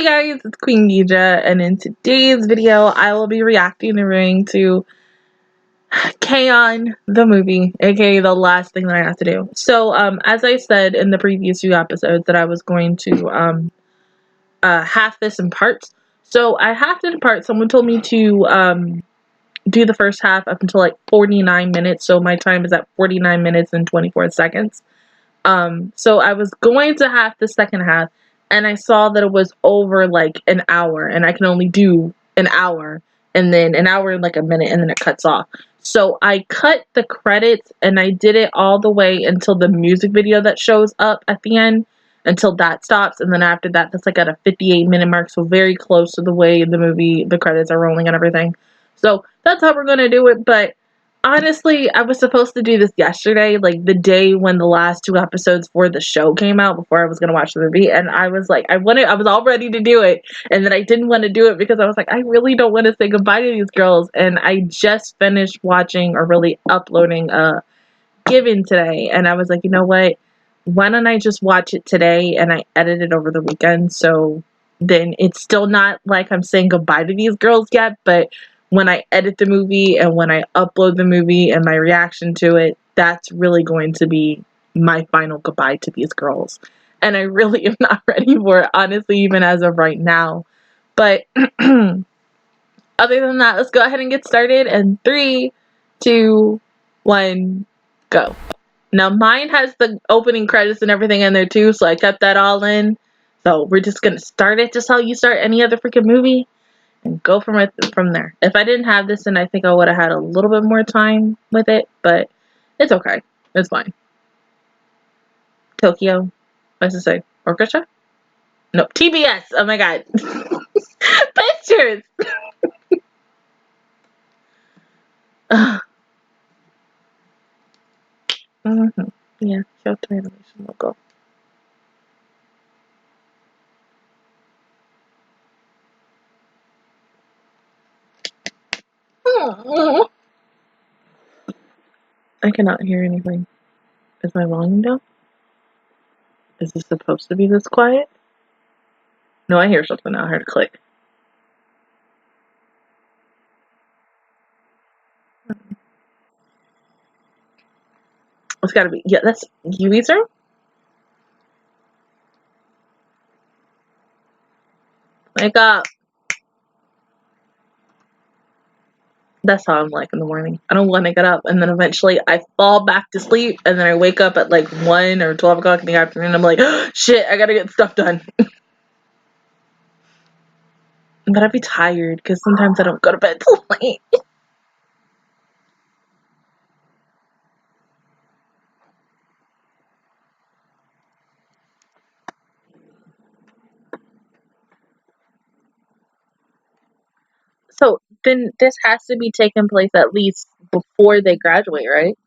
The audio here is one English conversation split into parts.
guys, it's Queendija, and in today's video, I will be reacting and reviewing to Keion, the movie, aka the last thing that I have to do. So, as I said in the previous few episodes, that I was going to half this in parts. So I halved it in parts. Someone told me to do the first half up until like 49 minutes. So my time is at 49 minutes and 24 seconds. So I was going to half the second half, and I saw that it was over like an hour, and I can only do an hour, and then an hour and like a minute, and then it cuts off. So I cut the credits, and I did it all the way until the music video that shows up at the end, until that stops, and then after that, that's like at a 58-minute mark, so very close to the way the credits are rolling and everything. So that's how we're gonna do it, but honestly, I was supposed to do this yesterday, like the day when the last 2 episodes for the show came out before I was going to watch the movie, and I was like, I was all ready to do it, and then I didn't want to do it because I was like, I really don't want to say goodbye to these girls, and I just finished watching or really uploading Given today, and I was like, you know what, why don't I just watch it today, and I edit it over the weekend, so then it's still not like I'm saying goodbye to these girls yet, but when I edit the movie and when I upload the movie and my reaction to it, that's really going to be my final goodbye to these girls. And I really am not ready for it, honestly, even as of right now. But other than that, let's go ahead and get started. And 3, 2, 1, go. Now, mine has the opening credits and everything in there too, so I kept that all in. So we're just going to start it just how you start any other freaking movie. And go from there. If I didn't have this, then I think I would have had a little bit more time with it, but it's okay. It's fine. Tokyo. What's it say? Orchestra? No, TBS. Oh my god. Pictures. Yeah, Kyoto animation logo. I cannot hear anything. Is my volume down? Is this supposed to be this quiet? No, I hear something now. I heard a click. It's gotta be. Yeah, that's Yui's room? Wake up. That's how I'm like in the morning. I don't want to get up, and then eventually I fall back to sleep, and then I wake up at like 1 or 12 o'clock in the afternoon. I'm like, oh, shit, I gotta get stuff done. But I'd be tired because sometimes I don't go to bed till late. So then this has to be taking place at least before they graduate, right?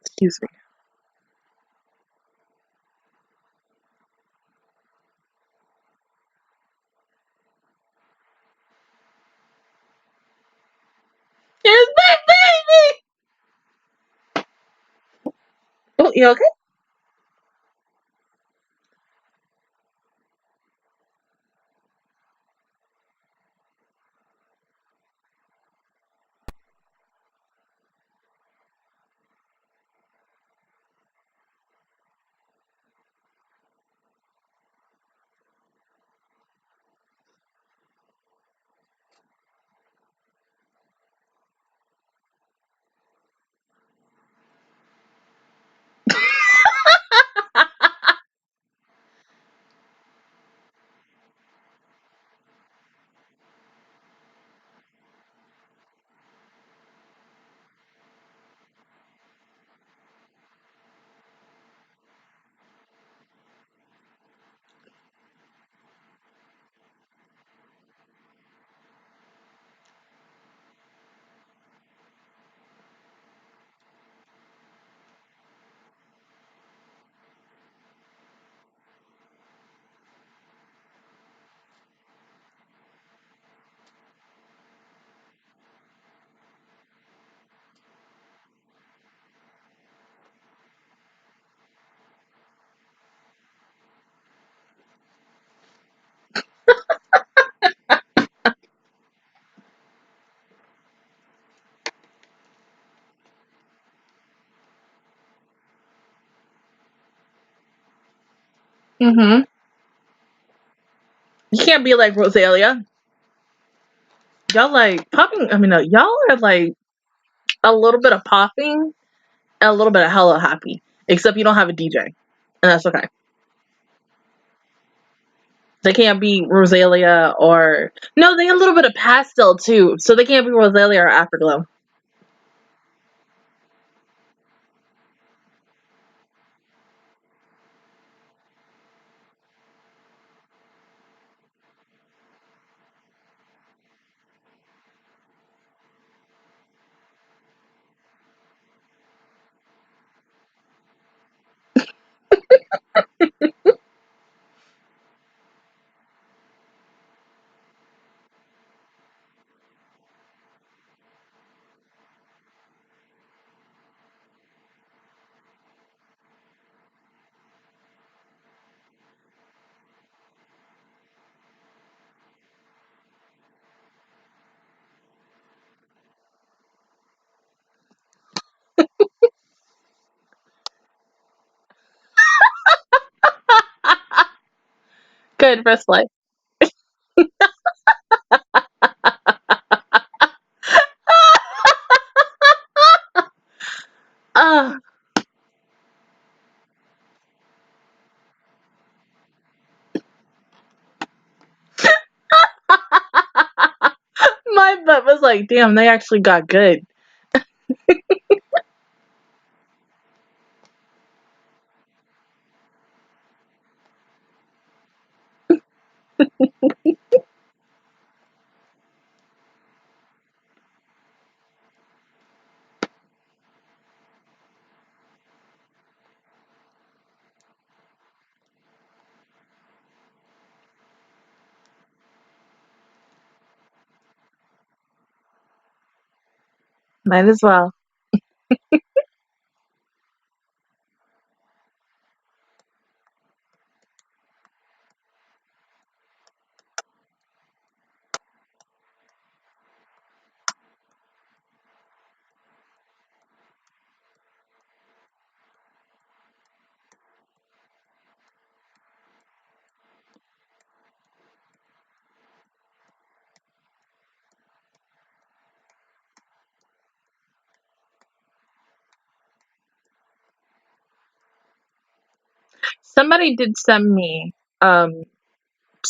Excuse me. Here's my baby! Oh, you okay? Mm-hmm. You can't be like Rosalia. Y'all like popping. I mean, no, y'all are like a little bit of popping and a little bit of hella happy. Except you don't have a DJ, and that's okay. They can't be Rosalia or no. They have a little bit of pastel too, so they can't be Rosalia or Afterglow. Good first life. Ah, my butt was like, damn, they actually got good. Might as well. Somebody did send me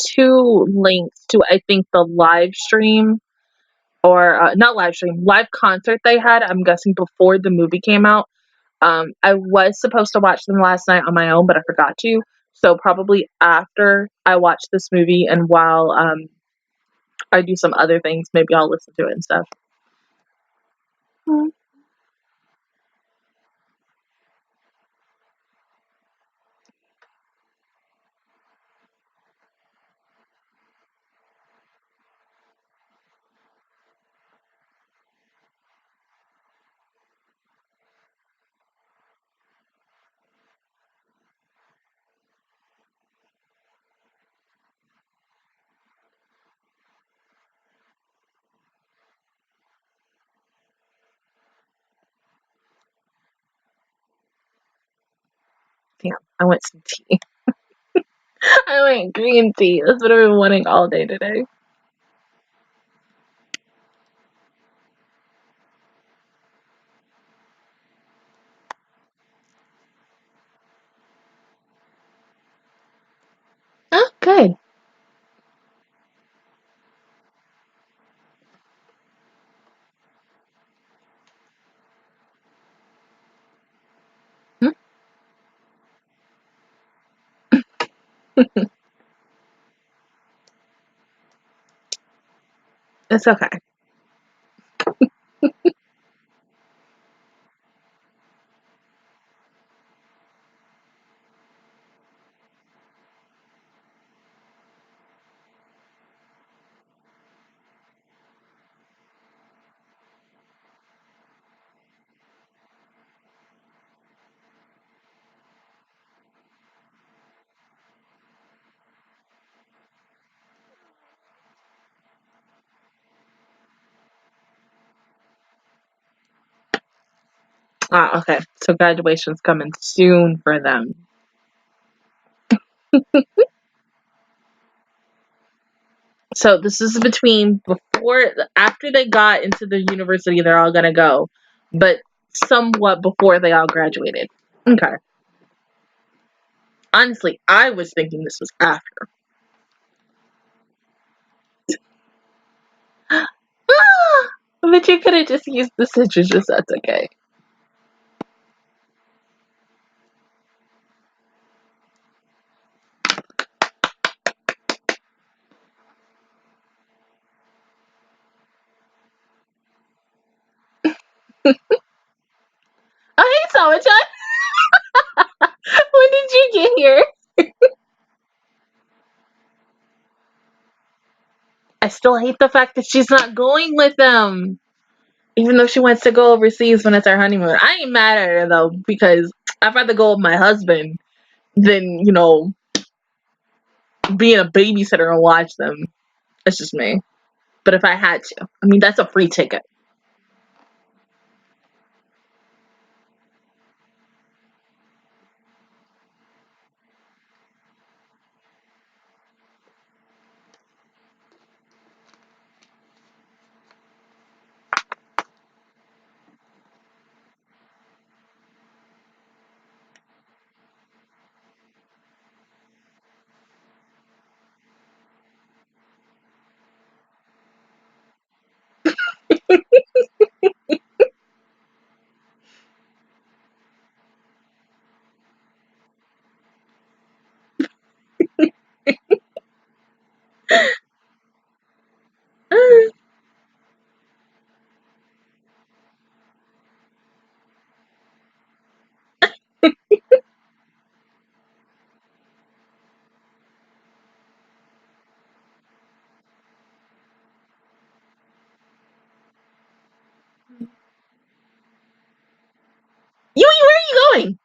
two links to I think the live stream or not live stream, live concert they had. I'm guessing before the movie came out. I was supposed to watch them last night on my own, but I forgot to. So probably after I watch this movie and while I do some other things, maybe I'll listen to it and stuff. Mm. Damn, I want some tea. I want green tea. That's what I've been wanting all day today. Oh, good. Hmm? It's okay. Ah, okay. So graduation's coming soon for them. So this is between after they got into the university, they're all gonna go, but somewhat before they all graduated. Okay. Honestly, I was thinking this was after. But you could have just used the citrus, that's okay. Oh, hey, Sama-chan! When did you get here? I still hate the fact that she's not going with them. Even though she wants to go overseas when it's our honeymoon. I ain't mad at her, though, because I'd rather go with my husband than, being a babysitter and watch them. It's just me. But if I had to, I mean, that's a free ticket. Where are you going?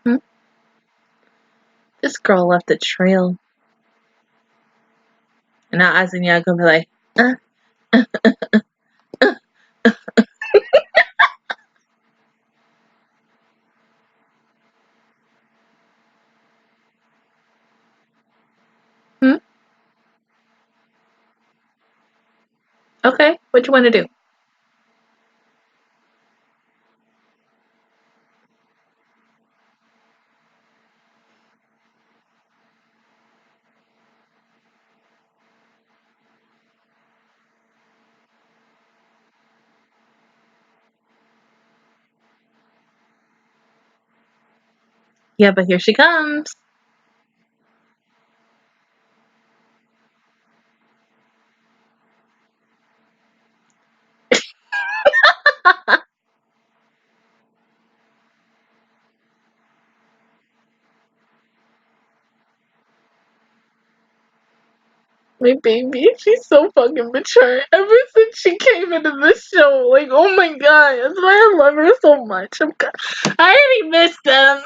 Hmm? This girl left a trail. And now Azanya gonna be like, hmm? Okay, what you want to do? Yeah, but here she comes. My baby, she's so fucking mature. Ever since she came into this show, like, oh my god, that's why I love her so much. I already missed them.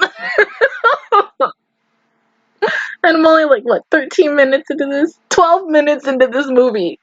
And I'm only like, what, 13 minutes into this? 12 minutes into this movie.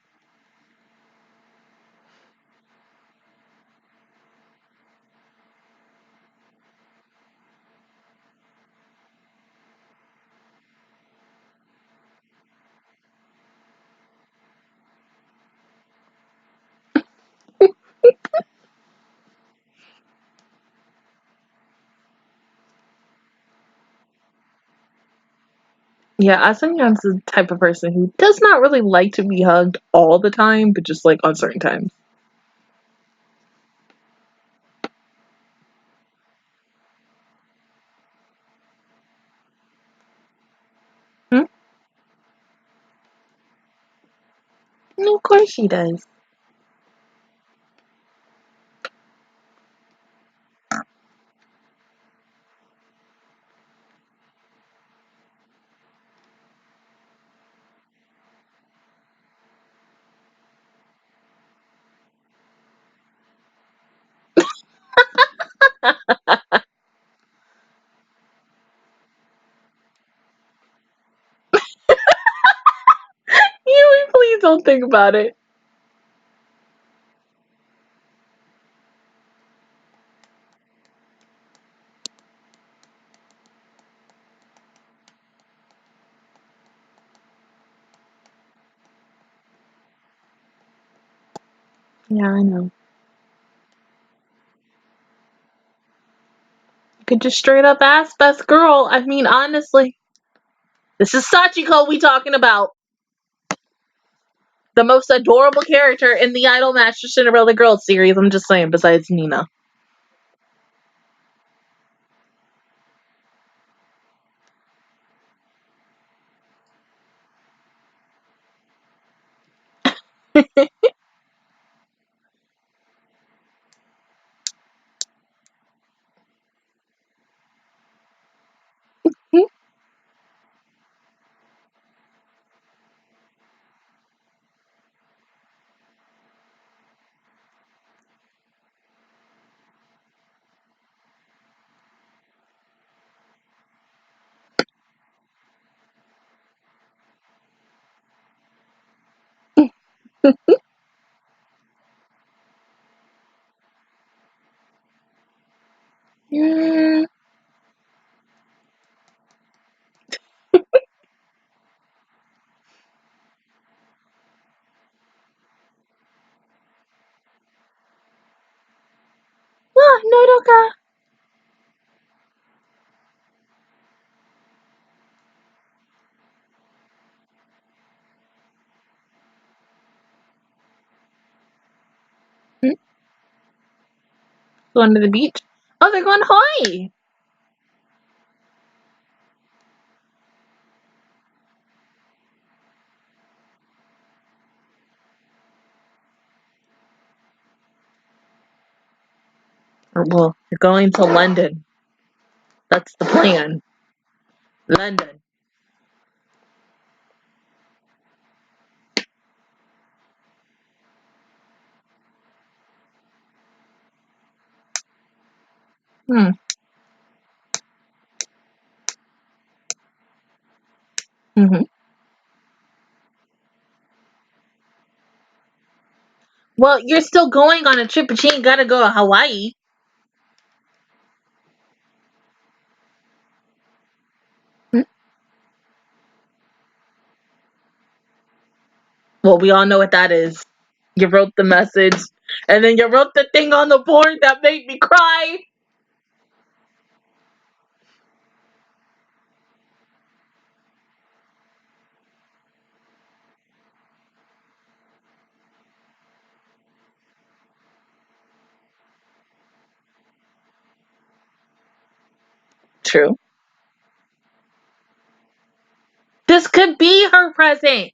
Yeah, Asanyan's the type of person who does not really like to be hugged all the time, but just like on certain times. Hmm? Of course she does. Don't think about it. Yeah, I know. You could just straight up ask best girl. I mean, honestly. This is Sachiko we talking about. The most adorable character in the Idol Master Cinderella Girls series. I'm just saying, besides Nina. Mm. Ah, Nodoka. Hmm? Going to the beach? Oh, they're going to Hawaii. Well, they're going to London. That's the plan. London. Hmm. Mm-hmm. Well, you're still going on a trip, but you ain't gotta go to Hawaii. Hmm? Well, we all know what that is. You wrote the message, and then you wrote the thing on the board that made me cry. True. This could be her present.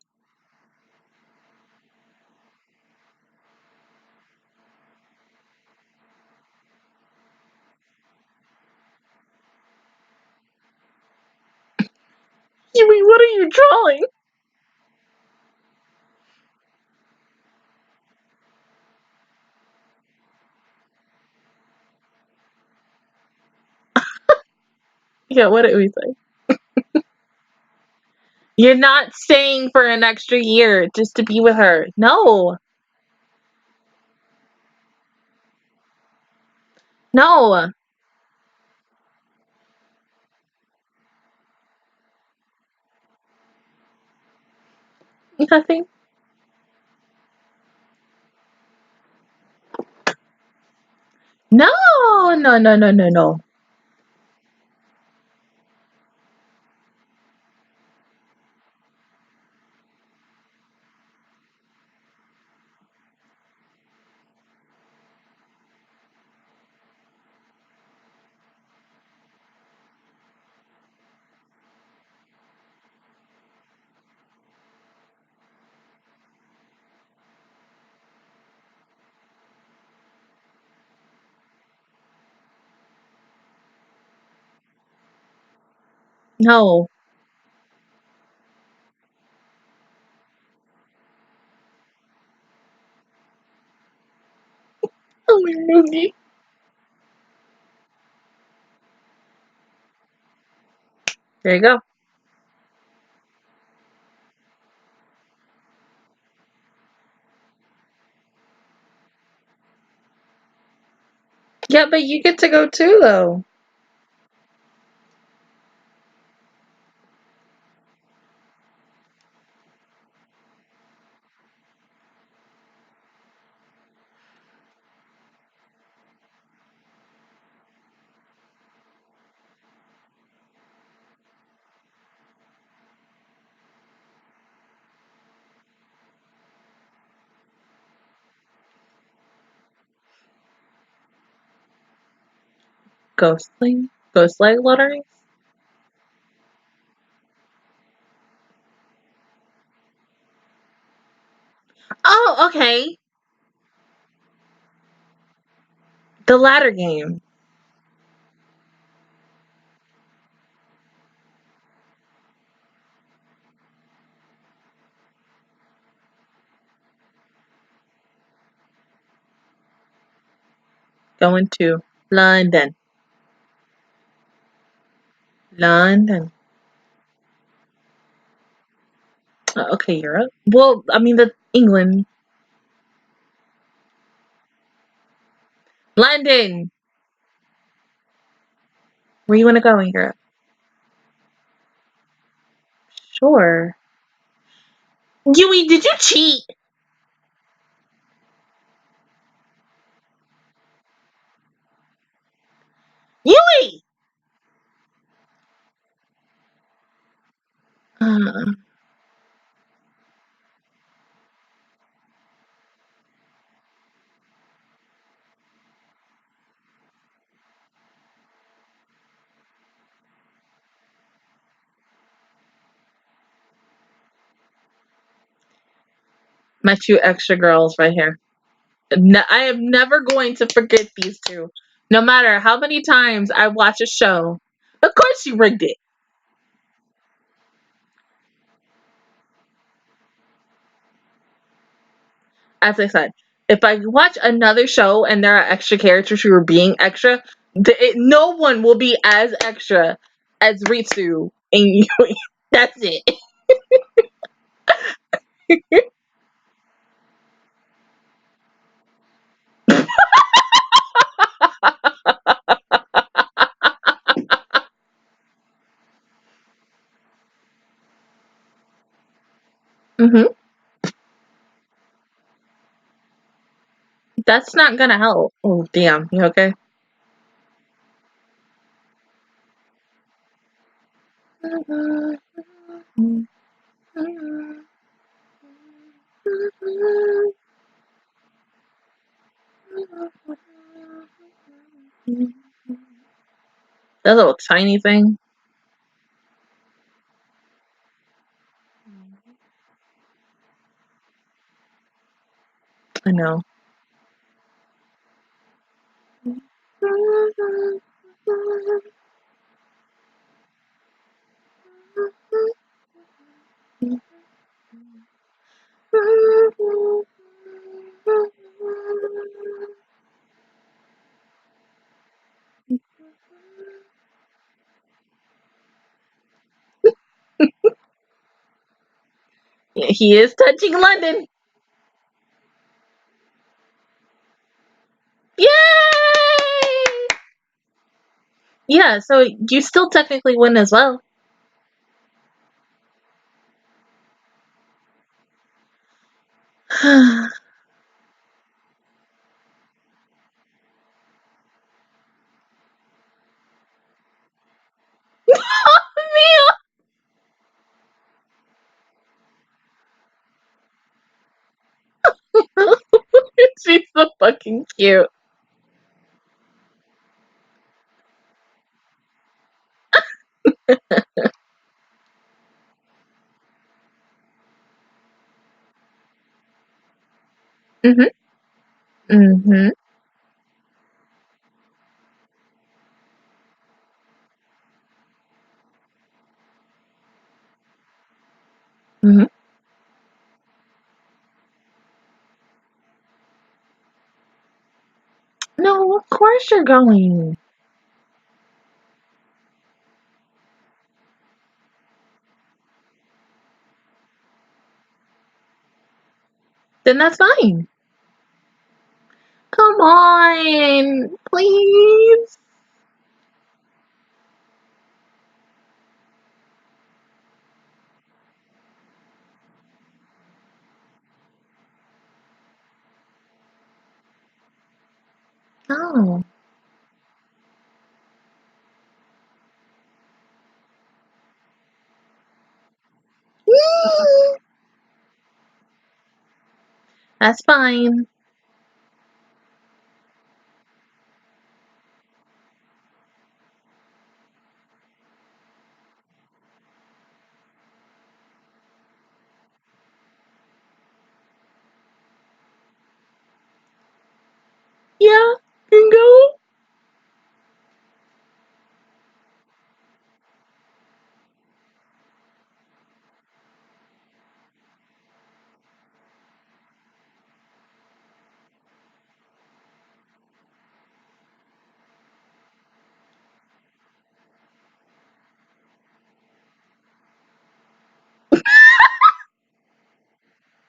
Yui, what are you drawing? Yeah, what did we say? You're not staying for an extra year just to be with her. No. No. Nothing. No. No, no, no, no, no. No. Oh, Ruby. There you go. Yeah, but you get to go too, though. Ghostling? Ghostlight lotteries? Oh, okay. The ladder game. Going to London. London. Okay, Europe. Well, I mean, the England. London. Where you want to go in Europe? Sure. Yui, did you cheat? Yui! Uh, my two extra girls right here. I am never going to forget these two. No matter how many times I watch a show. Of course you rigged it. As I said, if I watch another show and there are extra characters who are being extra, no one will be as extra as Ritsu and Yui. That's it. Hmm. That's not gonna help. Oh, damn. You okay? That little tiny thing. I know. He is touching London. Yay! Yeah, so you still technically win as well. She's so fucking cute. Mhm. Mhm. Mhm. No, of course you're going. Then that's fine. Come on, please. Oh. That's fine. Yeah, can go.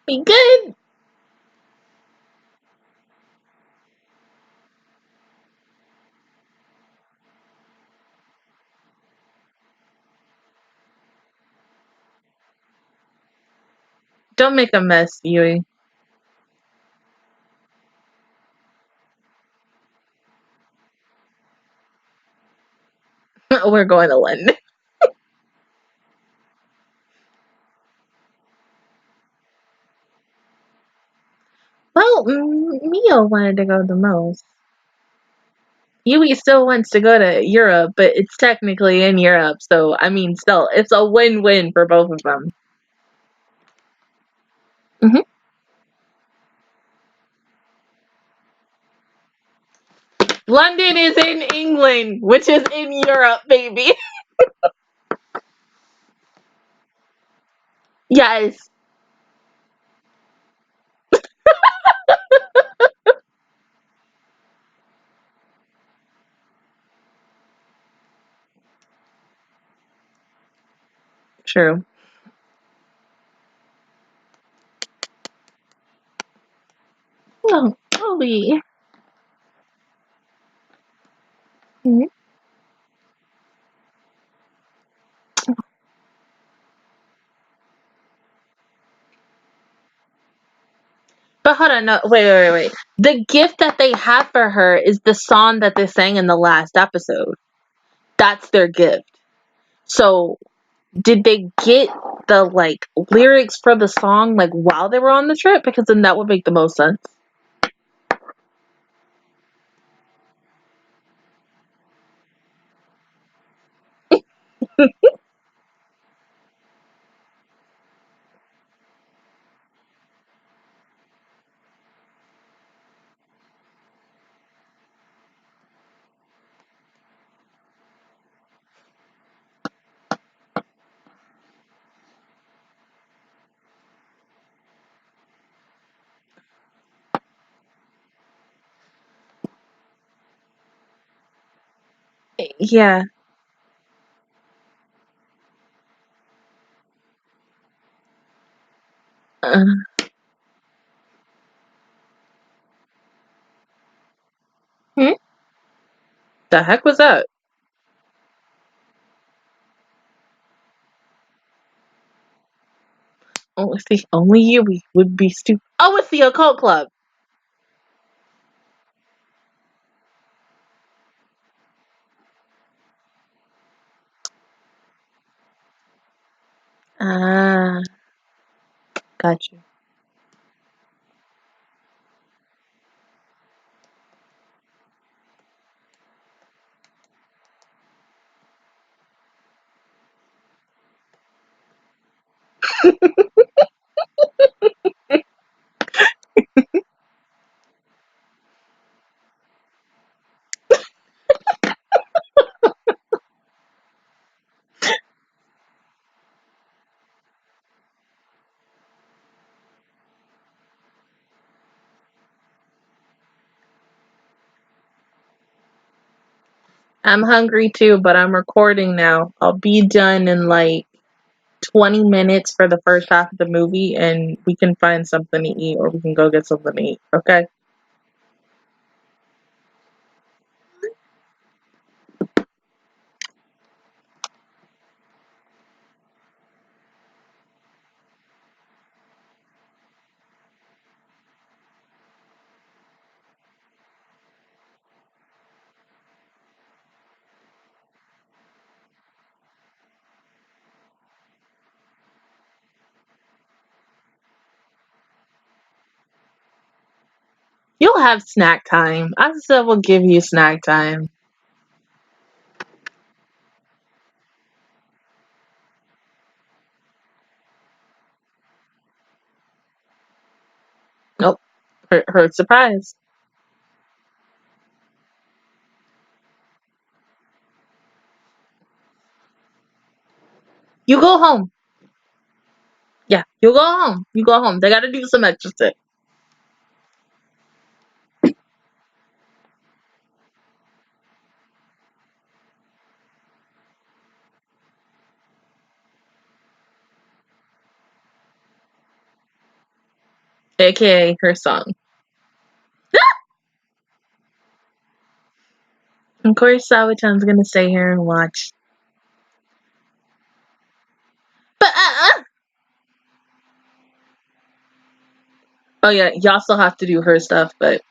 Be good. Don't make a mess, Yui. We're going to London. Well, Mio wanted to go the most. Yui still wants to go to Europe, but it's technically in Europe, so I mean, still, it's a win-win for both of them. Mm-hmm. London is in England, which is in Europe, baby. Yes. True. Oh, Ollie. Mm-hmm. But hold on, no, wait. The gift that they have for her is the song that they sang in the last episode. That's their gift. So, did they get the, like, lyrics for the song, like, while they were on the trip? Because then that would make the most sense. Yeah. Uh, hmm? The heck was that? Oh, see, only Yui would be stupid. Oh, it's the occult club. Ah, got you. I'm hungry too, but I'm recording now. I'll be done in like 20 minutes for the first half of the movie, and we can find something to eat or we can go get something to eat, okay? You'll have snack time. I said we'll give you snack time. Nope. Her surprise. You go home. Yeah, you go home. You go home. They gotta do some extra stuff. AKA her song. Of course, Sawa-chan's gonna stay here and watch. But oh yeah, y'all still have to do her stuff, but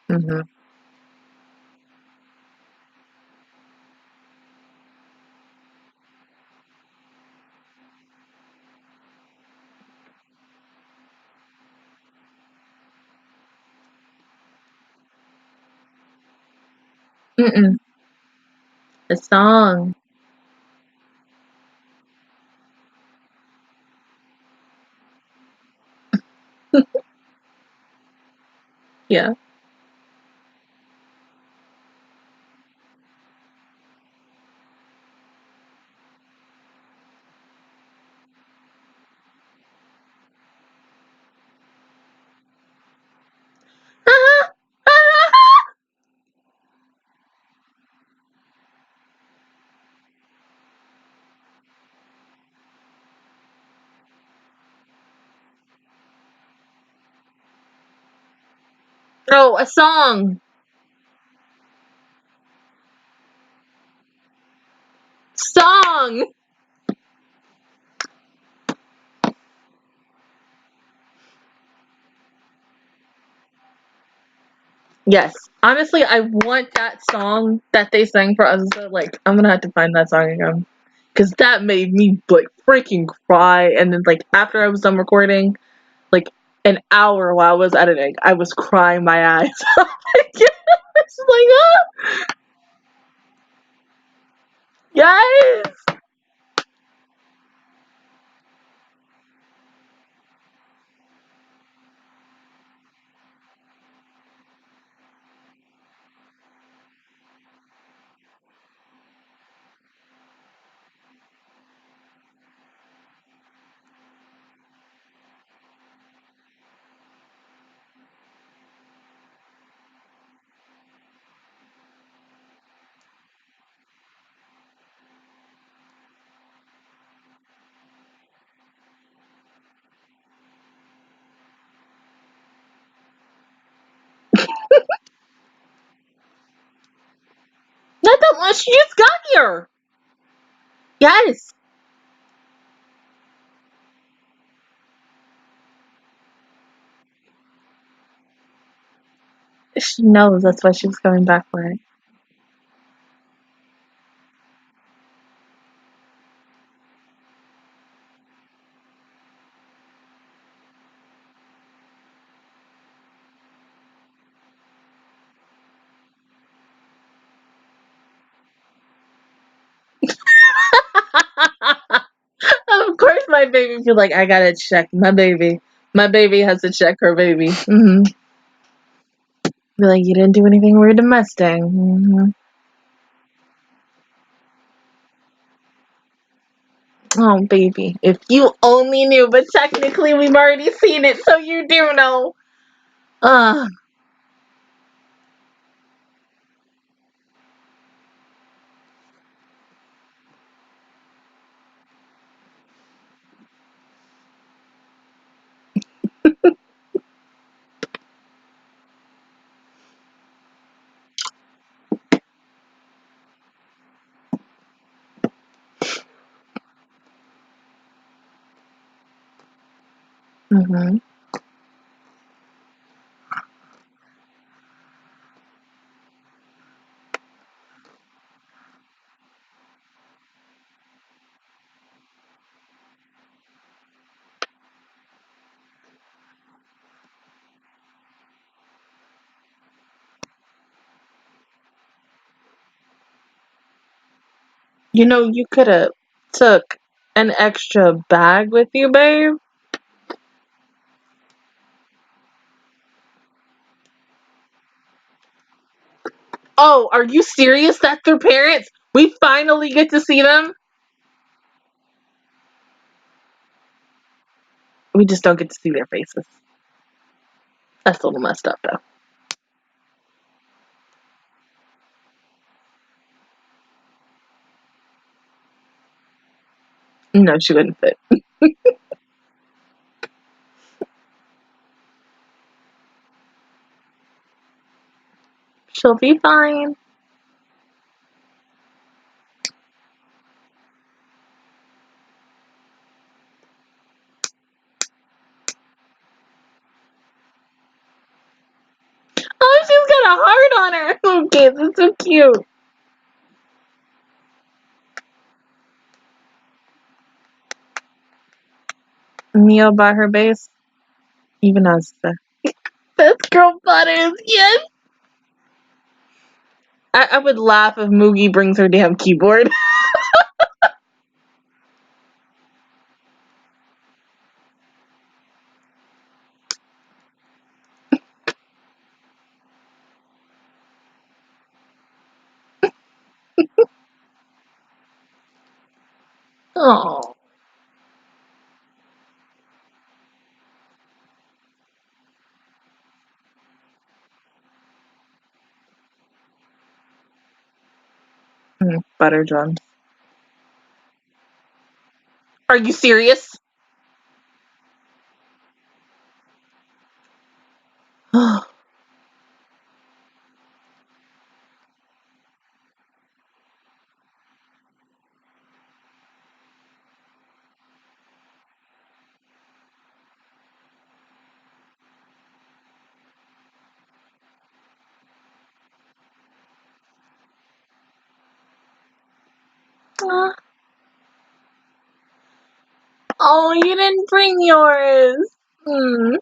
the song. Yeah. Oh, a song. Song. Yes. Honestly, I want that song that they sang for us. Like, I'm gonna have to find that song again. Because that made me, like, freaking cry. And then, like, after I was done recording, like, an hour while I was editing, I was crying my eyes out. It's like, oh, yes! Not that much. She just got here. Yes. She knows that's why she was coming back for it. Of course, my baby feel like I gotta check my baby. My baby has to check her baby. Be like, you didn't do anything weird to Mustang. Oh, baby, if you only knew, but technically we've already seen it, so you do know. Ugh. Mm-hmm. You know, you could have took an extra bag with you, babe. Oh, are you serious? That's their parents? We finally get to see them? We just don't get to see their faces. That's a little messed up, though. No, she wouldn't fit. She'll be fine. Oh, she's got a heart on her. Okay, that's so cute. Mio by her base. Even as the best girl butters. Yes. I would laugh if Moogie brings her damn keyboard. Oh. Butter drums. Are you serious? Oh, you didn't bring yours. Mm.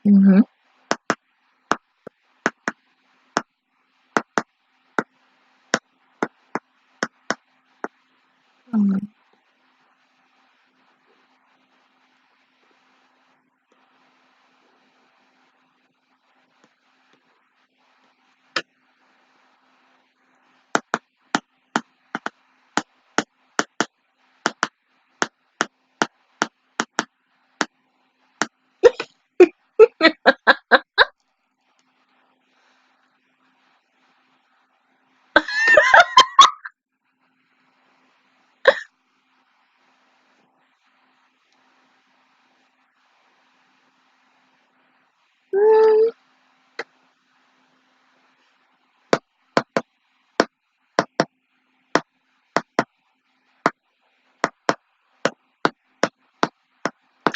Mm-hmm. Mm.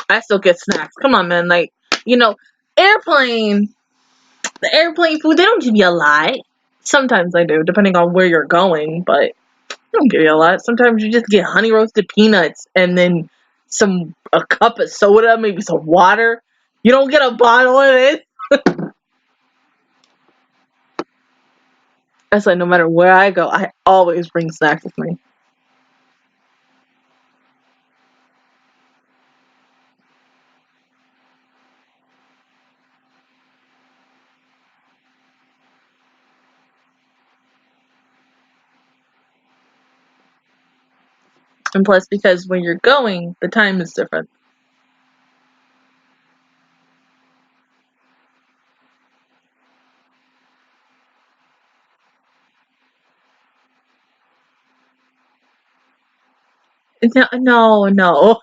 I still get snacks. Come on, man. Like, you know, airplane, the airplane food, they don't give you a lot. Sometimes I do, depending on where you're going, but they don't give you a lot. Sometimes you just get honey roasted peanuts and then a cup of soda, maybe some water. You don't get a bottle of it. That's like no matter where I go, I always bring snacks with me. And plus, because when you're going, the time is different. No, no.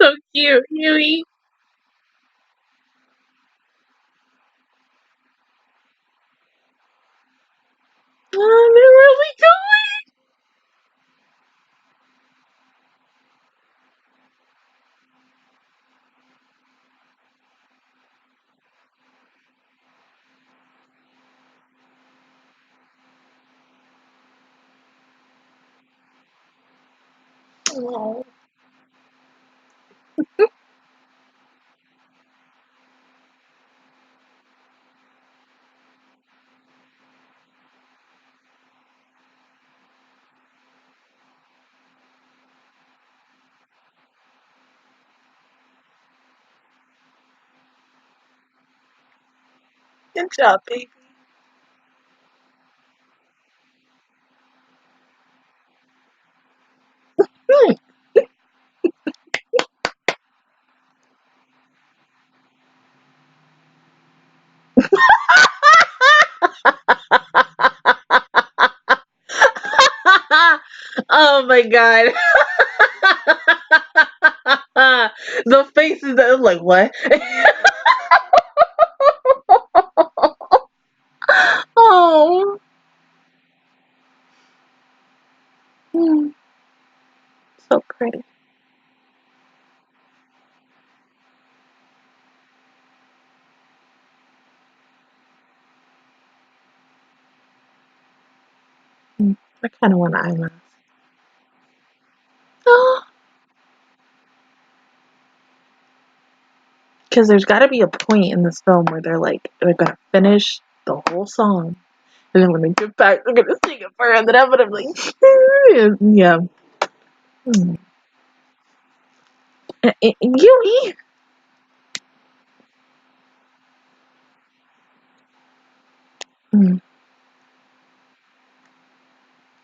So cute, Yui. Oh, they're really Oh. Good job, baby. Oh my god. The faces that like what? Oh. So pretty. I kind of want an eye mask. Because there's got to be a point in this film where they're gonna finish the whole song, and then when they get back, they're gonna sing it for her, and then I'm gonna be like, yeah. Yui.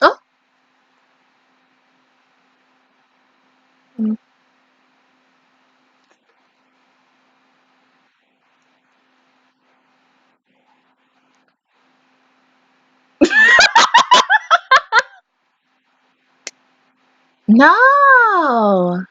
Oh. No.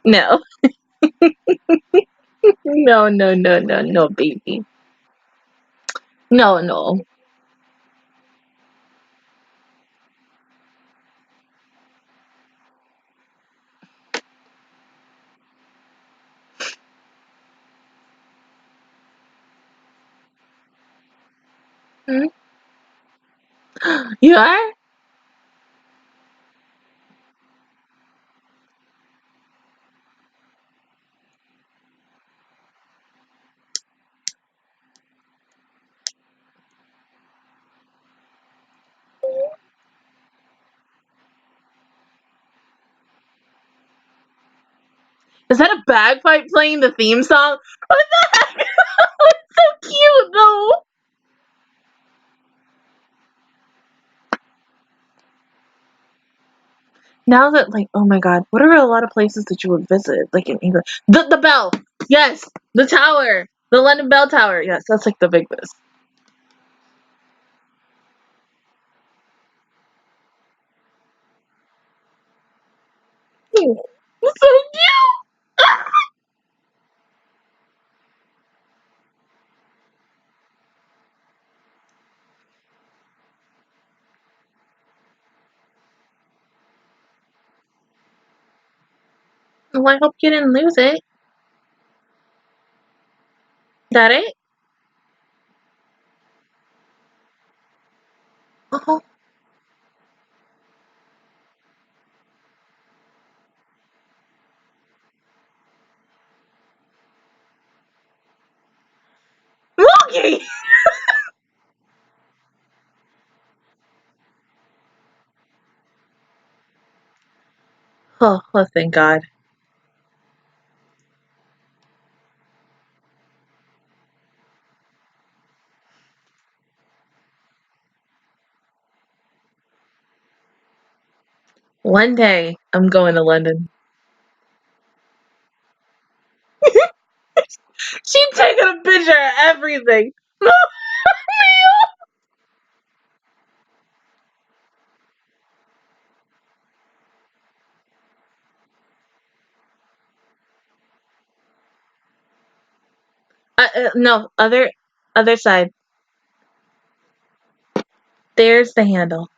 No. No, no, no, no, no, baby. No, no. Hmm? You are? Is that a bagpipe playing the theme song? What the heck? It's so cute, though. Now that, oh my god, what are a lot of places that you would visit, in England? The bell! Yes! The tower! The London Bell Tower! Yes, that's, the biggest. It's so cute! Well, I hope you didn't lose it. That it? Oh. Okay! Oh, thank God. One day, I'm going to London. She's taking a picture of everything. No, other side. There's the handle.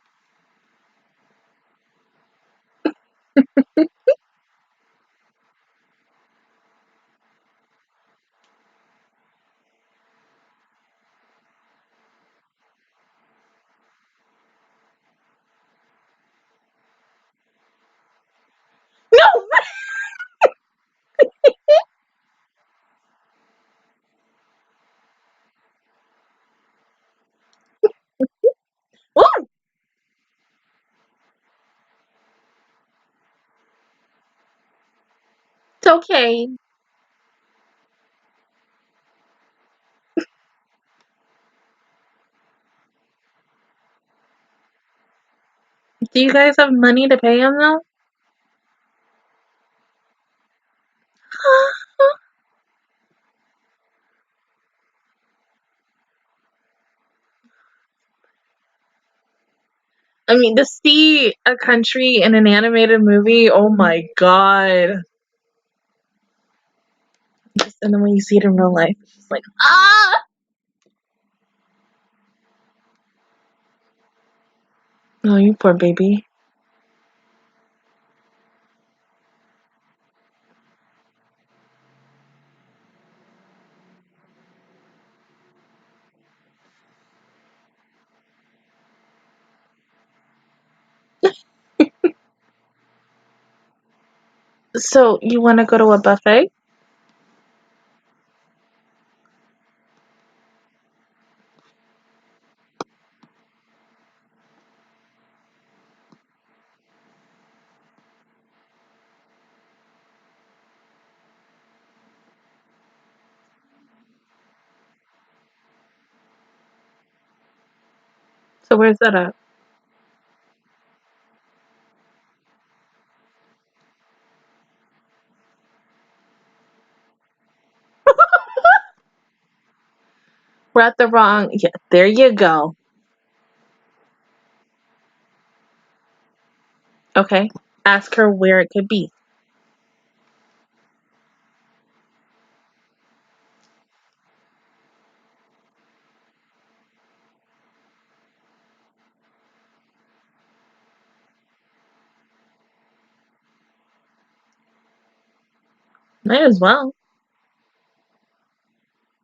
No! Woo! It's okay. Do you guys have money to pay him though? I mean, to see a country in an animated movie, oh my god. And then when you see it in real life, it's just like, ah! Oh, you poor baby. So, you want to go to a buffet? So, where's that at? We're at the wrong. Yeah, there you go. Okay. Ask her where it could be. Might as well.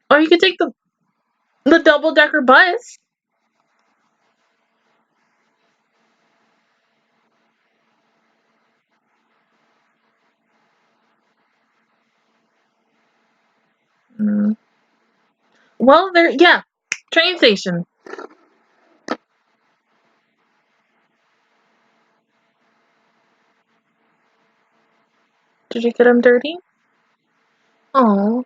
Or you could take the double decker bus. Mm. Well, there. Yeah, train station. Did you get him dirty? Oh,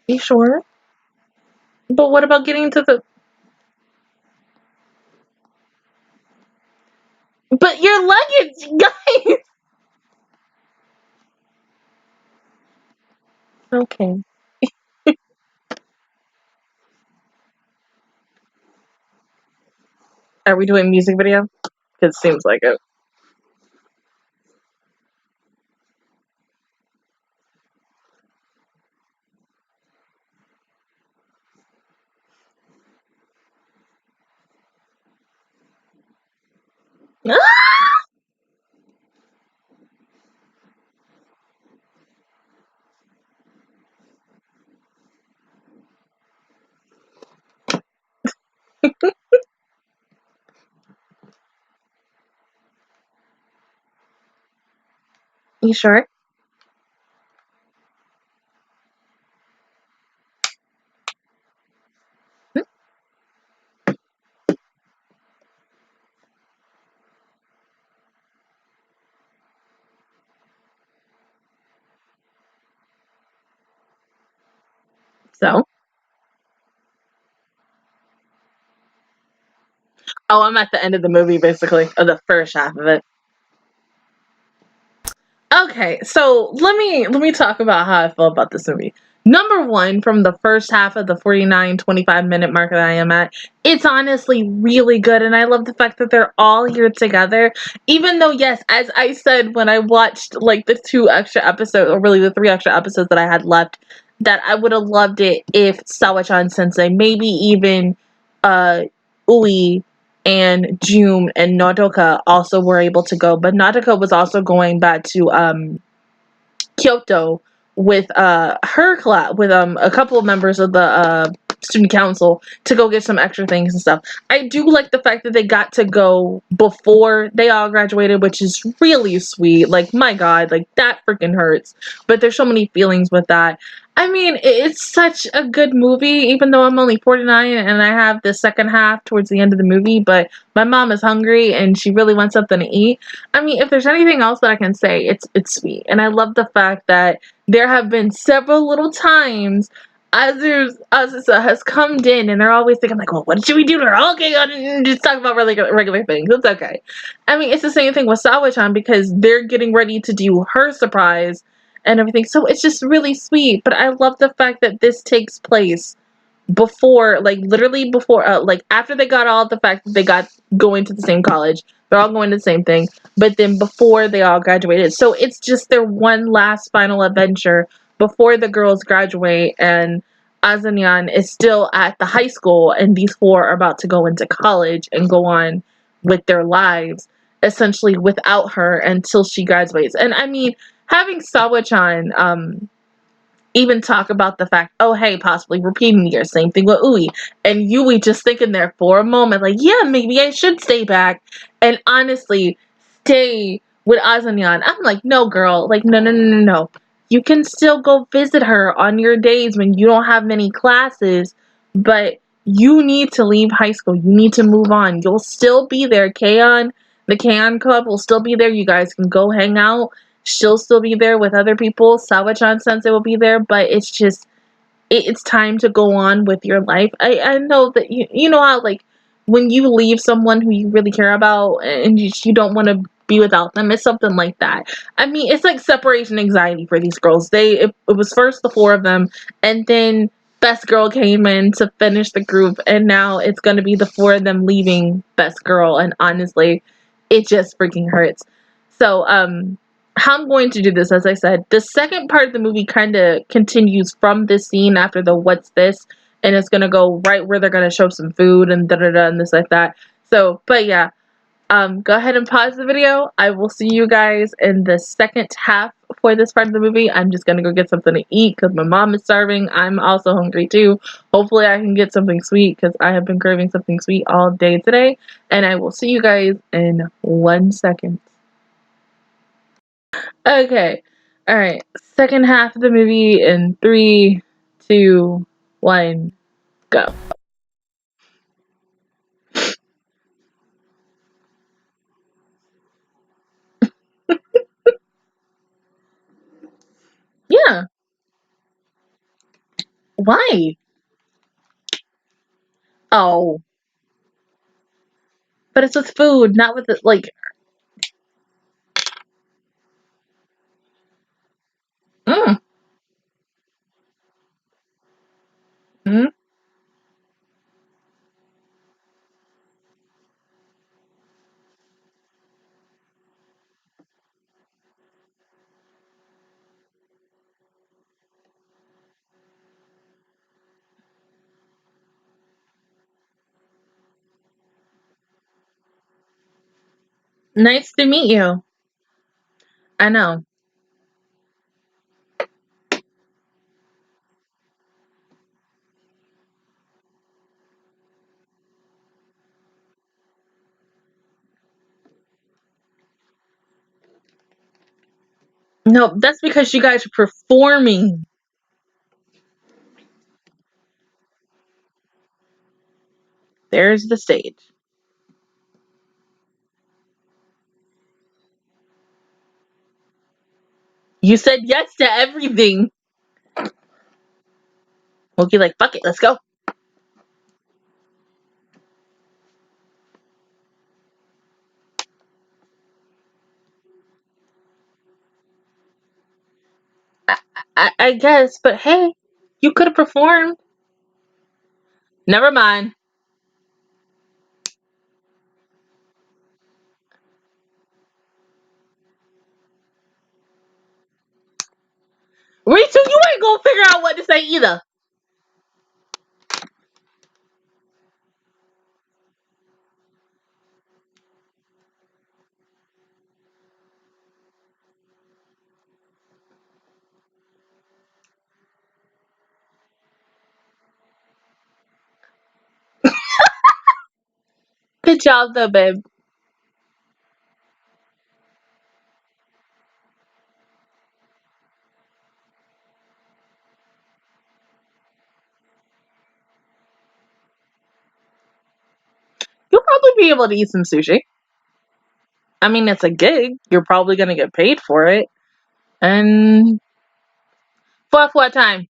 you sure? But what about getting to the? But your luggage, guys. Okay. Are we doing music video? It seems like it. Ah! You sure? Hmm? So? Oh, I'm at the end of the movie, basically, of the first half of it. Okay, so let me talk about how I feel about this movie. number one, from the first half of the 49-25 minute mark that I am at, it's honestly really good, and I love the fact that they're all here together. Even though, yes, as I said when I watched like the 2 extra episodes, or really the 3 extra episodes that I had left, that I would have loved it if Sawachan Sensei, maybe even Ui and June and Nodoka also were able to go, but Nodoka was also going back to Kyoto with her class, with a couple of members of the student council, to go get some extra things and stuff. I do like the fact that they got to go before they all graduated, which is really sweet. Like, my god, like, that freaking hurts. But there's so many feelings with that. I mean, it's such a good movie, even though I'm only 49 and I have the second half towards the end of the movie, but my mom is hungry and she really wants something to eat. I mean, if there's anything else that I can say, it's sweet. And I love the fact that there have been several little times Azusa has come in, and they're always thinking like, well, what should we do to her? Okay, just talk about regular things. It's okay. I mean, it's the same thing with Sawachan, because they're getting ready to do her surprise and everything. So it's just really sweet. But I love the fact that this takes place before, like, literally before, like, after they got all the fact that they got going to the same college. They're all going to the same thing, but then before they all graduated. So it's just their one last final adventure before the girls graduate, and Azanyan is still at the high school, and these 4 are about to go into college and go on with their lives, essentially without her until she graduates. And I mean, having Sawachan, even talk about the fact, oh, hey, possibly repeating the year, same thing with Ui, and Yui just thinking there for a moment, like, yeah, maybe I should stay back and honestly stay with Azanyan. I'm like, no, girl, like, no. You can still go visit her on your days when you don't have many classes, but you need to leave high school. You need to move on. You'll still be there. Keion, the Keion Club will still be there. You guys can go hang out. She'll still be there with other people. Sawachan Sensei will be there, but it's just, it's time to go on with your life. I know that you know how, like, when you leave someone who you really care about and you don't want to be without them, it's something like that. I mean, it's like separation anxiety for these girls. It was first the 4 of them, and then Best Girl came in to finish the group, and now it's going to be the 4 of them leaving Best Girl, and honestly, it just freaking hurts. So, how I'm going to do this, as I said, the second part of the movie kind of continues from this scene after the what's this, and it's going to go right where they're going to show some food and da-da-da and this like that. So, but yeah, go ahead and pause the video. I will see you guys in the second half for this part of the movie. I'm just going to go get something to eat because my mom is starving. I'm also hungry too. Hopefully I can get something sweet because I have been craving something sweet all day today. And I will see you guys in 1 second. Okay. Alright. Second half of the movie in 3, 2, 1, go. Yeah. Why? Oh. But it's with food, not with the, like, mm, mm. Nice to meet you. I know. No, that's because you guys are performing. There's the stage. You said yes to everything. We'll be like, fuck it, let's go. I guess, but hey. You could have performed. Never mind. Rachel, you ain't gonna figure out what to say either. Good job, though, babe. You'll probably be able to eat some sushi. I mean, it's a gig. You're probably gonna get paid for it. And for what time?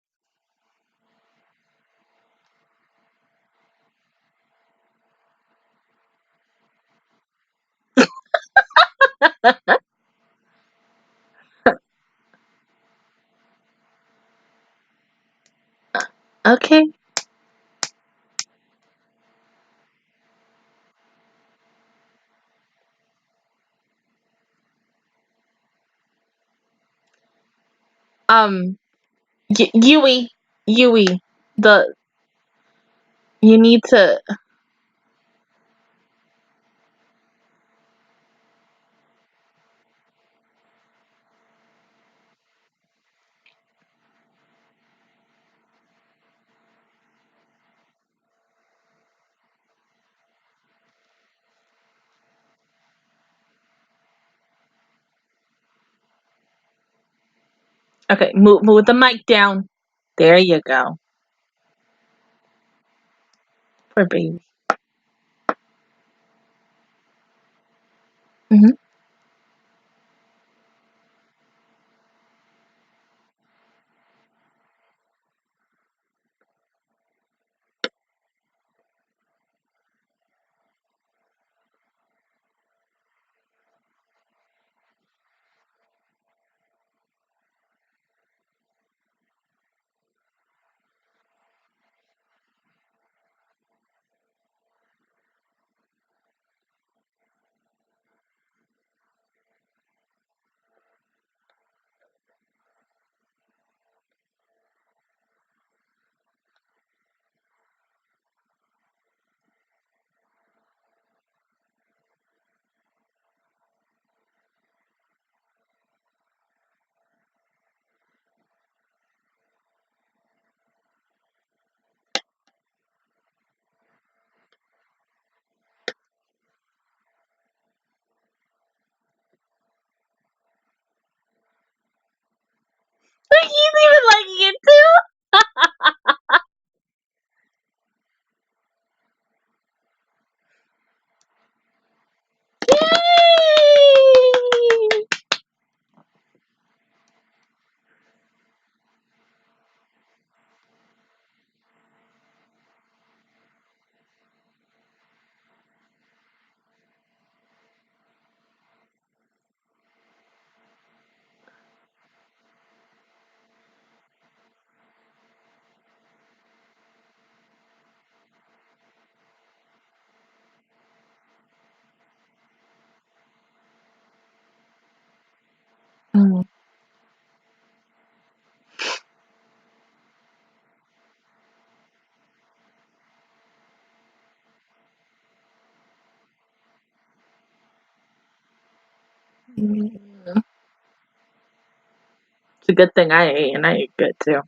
Okay. Um, Yui, the you need to. Okay, move the mic down. There you go. Poor baby. Hmm. He's even liking it too. Yay! Mm. It's a good thing I ate, and I ate good too.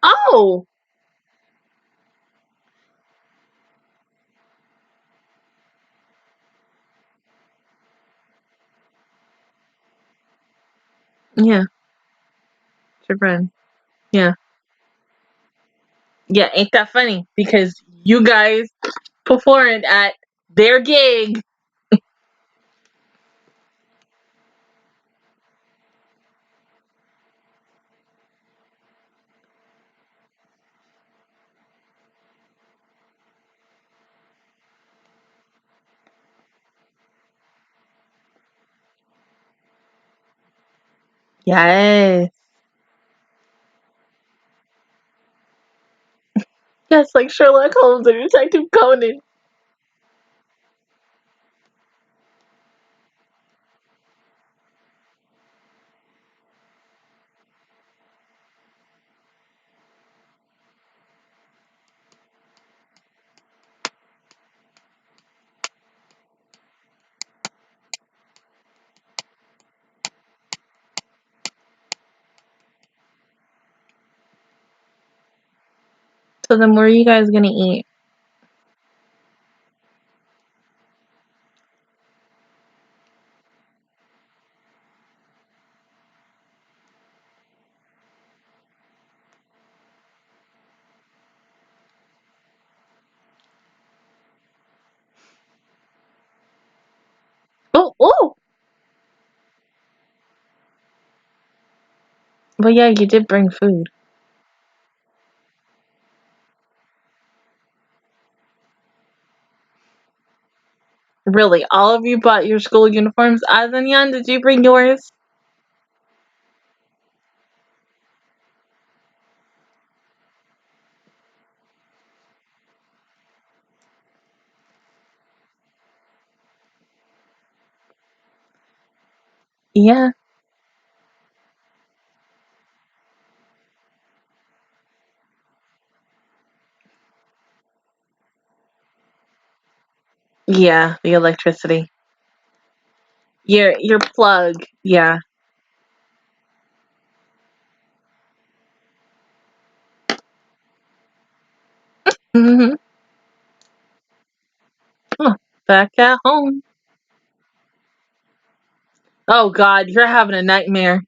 Oh, yeah, it's your friend. Yeah, yeah, ain't that funny? Because you guys performed at Their gig. Yes. Yes, like Sherlock Holmes and Detective Conan. So then where are you guys gonna eat? Oh! But yeah, you did bring food. Really, all of you bought your school uniforms? Azanyan, did you bring yours? Yeah. Yeah, the electricity. Your plug, yeah. Mm-hmm. Oh, back at home. Oh god, you're having a nightmare.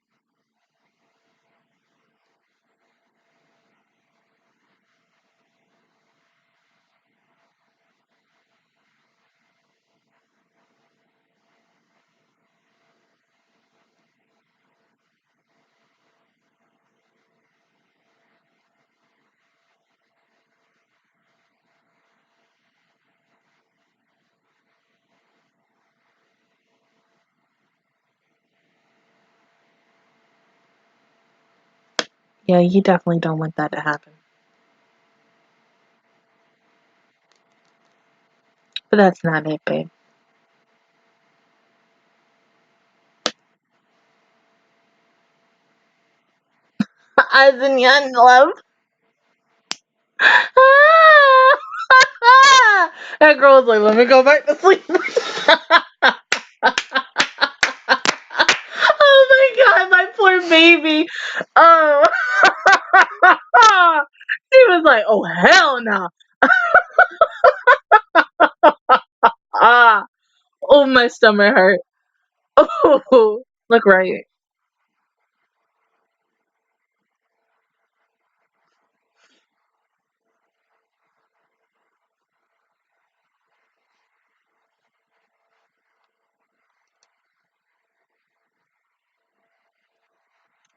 Yeah, you definitely don't want that to happen. But that's not it, babe. Azanyan, love. That girl was like, let me go back to sleep. Oh my god, my poor baby. Oh. She was like, oh hell no. Ah. Oh, my stomach hurt. Oh, look right.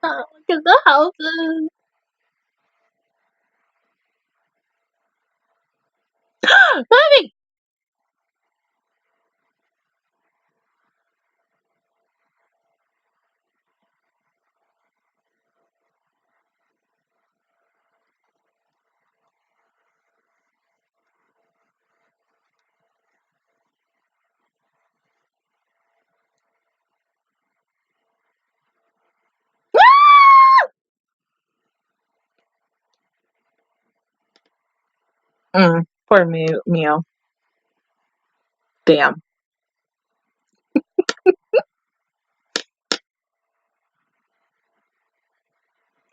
Oh, look at the houses. Mommy! Poor Mio. Damn.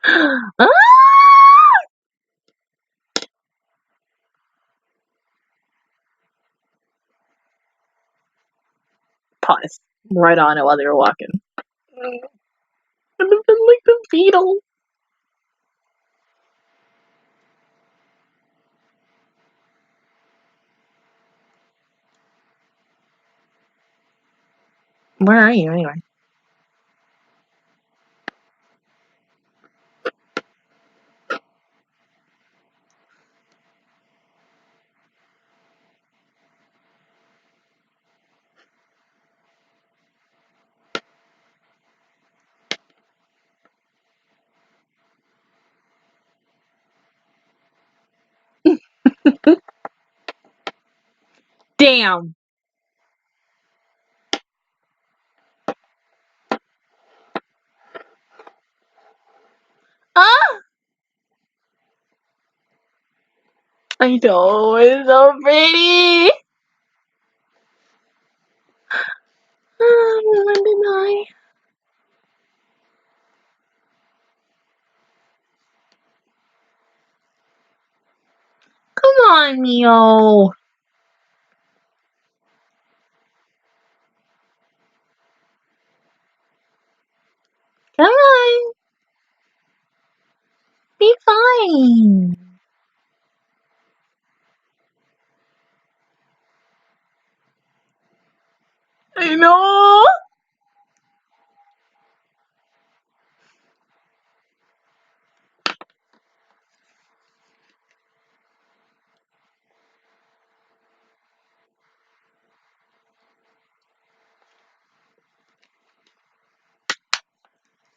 Ah! Pause. Right on it while they were walking. Could have been like the beetle. Where are you anyway? Damn. Ah! I know, it's so pretty. When did I? Come on, Mio. Come on. Be fine. I know.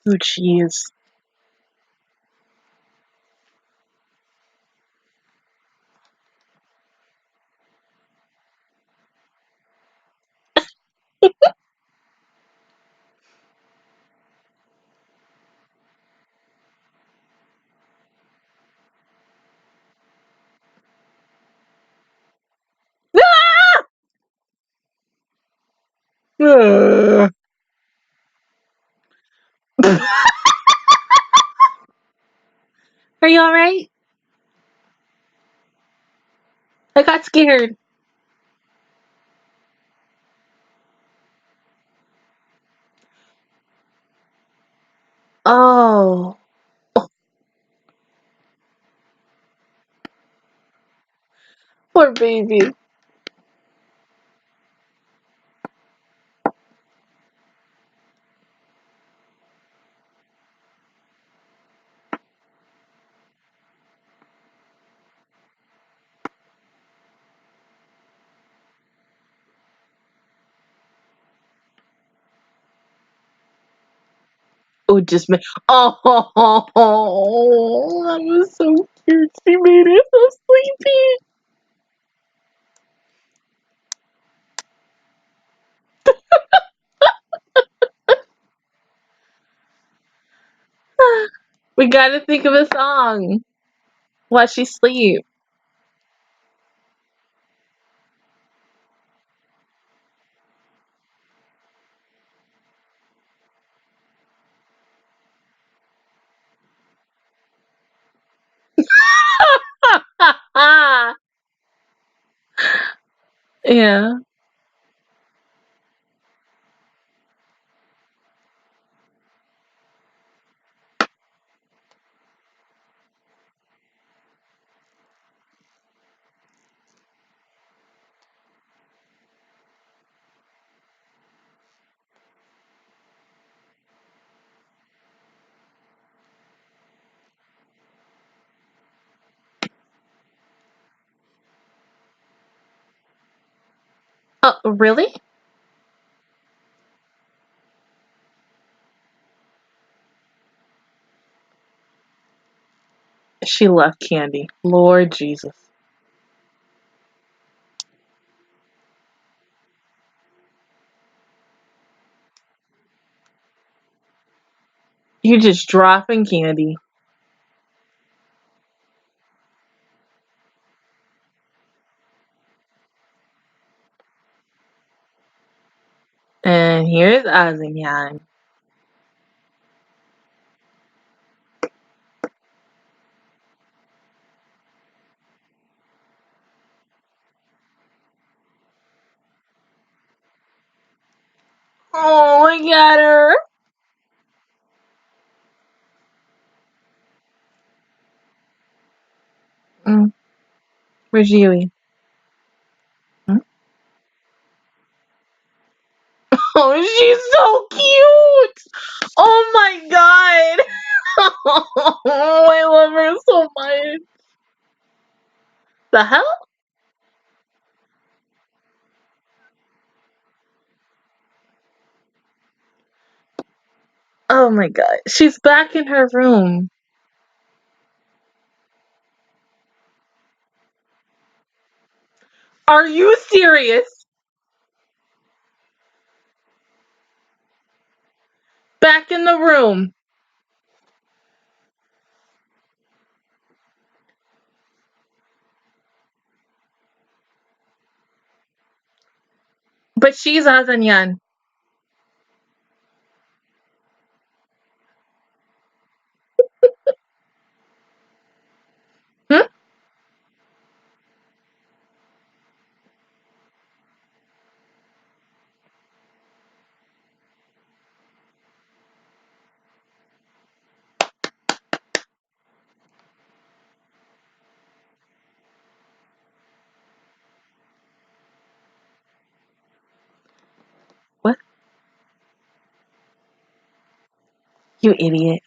Oh, jeez. Are you alright? I got scared. Oh. Poor baby. Oh, just made. Oh, that was so cute. She made it so sleepy. We gotta think of a song while she sleep. Yeah. Oh, really? She left Candy. Lord Jesus. You're just dropping Candy. And here's Azimyan. Oh, look at her. Where's Yui? Hmm? Oh, she's so cute! Oh my god! Oh, I love her so much. The hell? Oh my god. She's back in her room. Are you serious? Back in the room. But she's Azanyan. Hmm? What? You idiot.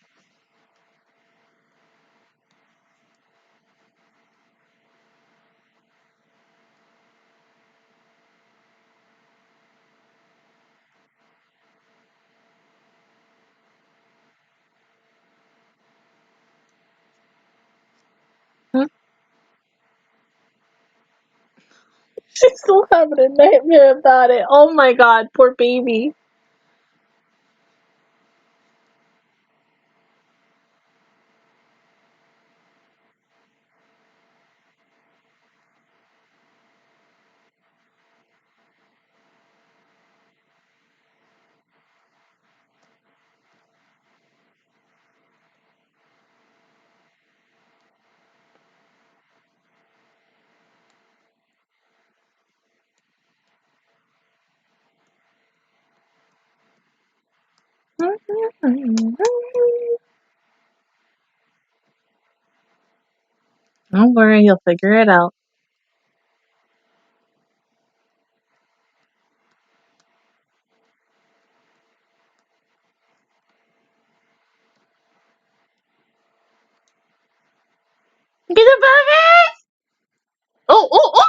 Hmm? She's still having a nightmare about it. Oh my god, poor baby. Don't worry, you'll figure it out. Get the baby! Oh, oh, oh!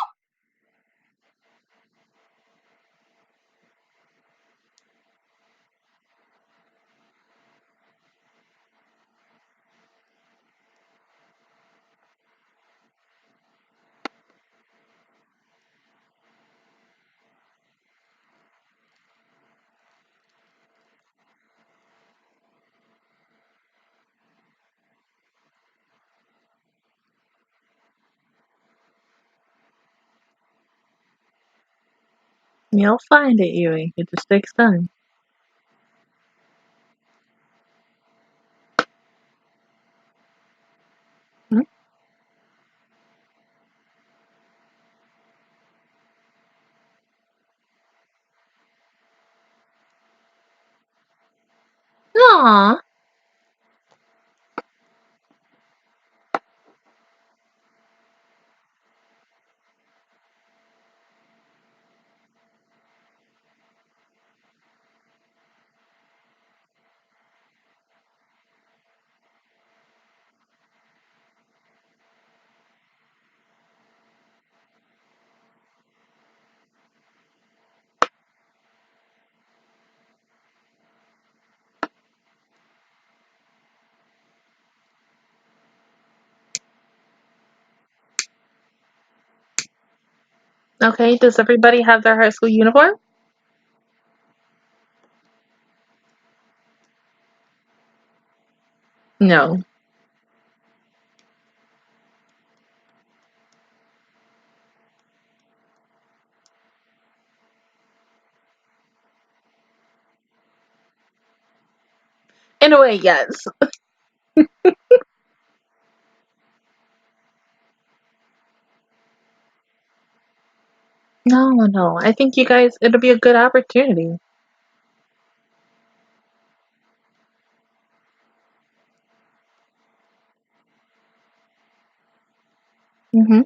You'll find it, Yui. It just takes time. Hmm? Aww. Okay, does everybody have their high school uniform? No. In a way, yes. No. I think you guys, it'll be a good opportunity. Mm-hmm.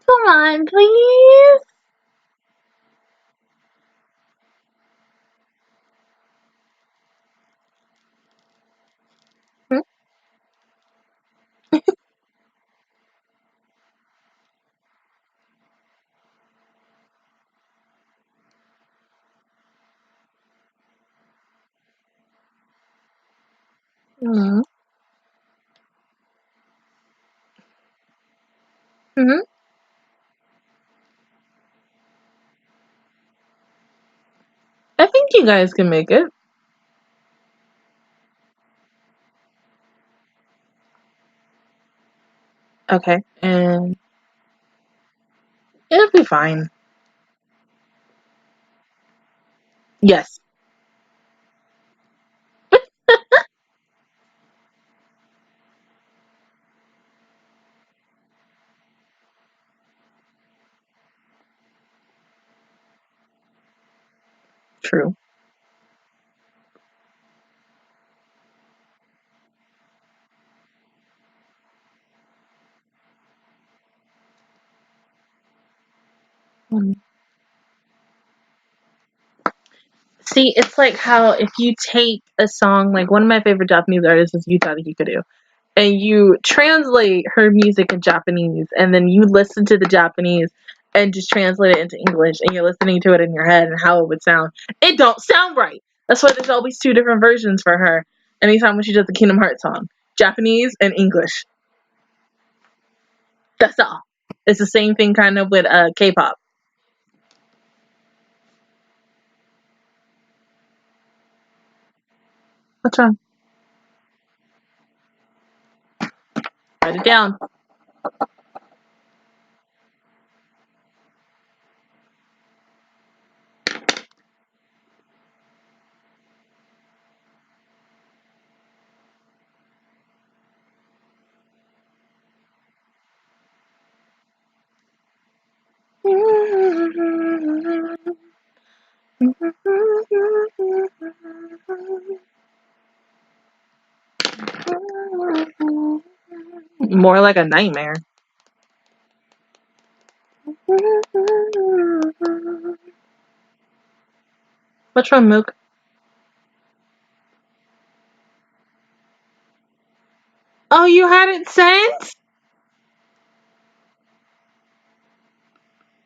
Come on, please. Mm-hmm. Mm-hmm. I think you guys can make it. Okay. And it'll be fine. Yes. True. Mm. See, it's like how if you take a song, like one of my favorite Japanese artists is Yuta Hikaru, and you translate her music in Japanese, and then you listen to the Japanese and just translate it into English, and you're listening to it in your head and how it would sound. It don't sound right. That's why there's always two different versions for her. Anytime when she does the Kingdom Hearts song, Japanese and English. That's all. It's the same thing kind of with K-pop. What's wrong? Write it down. More like a nightmare. What's wrong, Mook? Oh, you hadn't sent?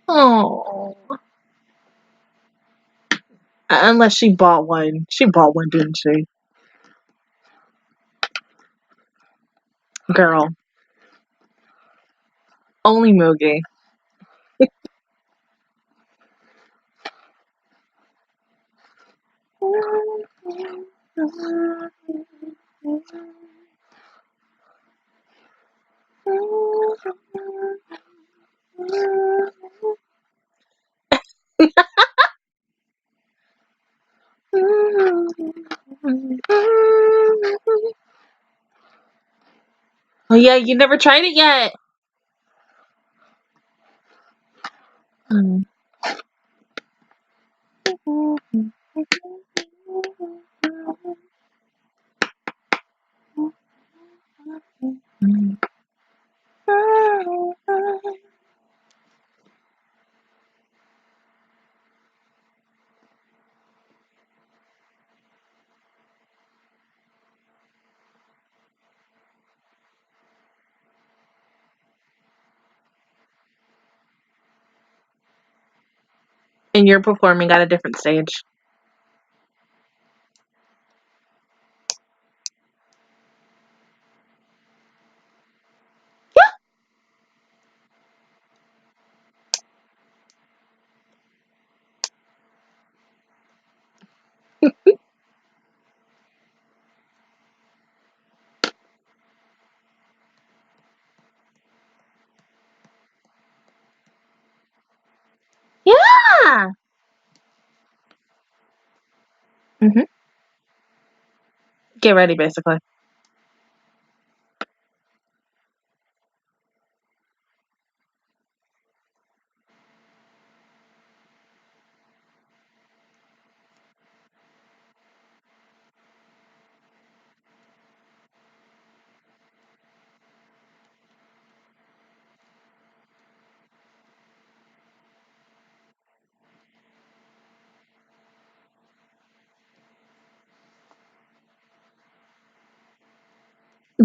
Oh. Unless she bought one. She bought one, didn't she? Girl. Only Moogie. Oh yeah, you never tried it yet. Mm. And you're performing at a different stage. Yeah. Hmm. Get ready, basically.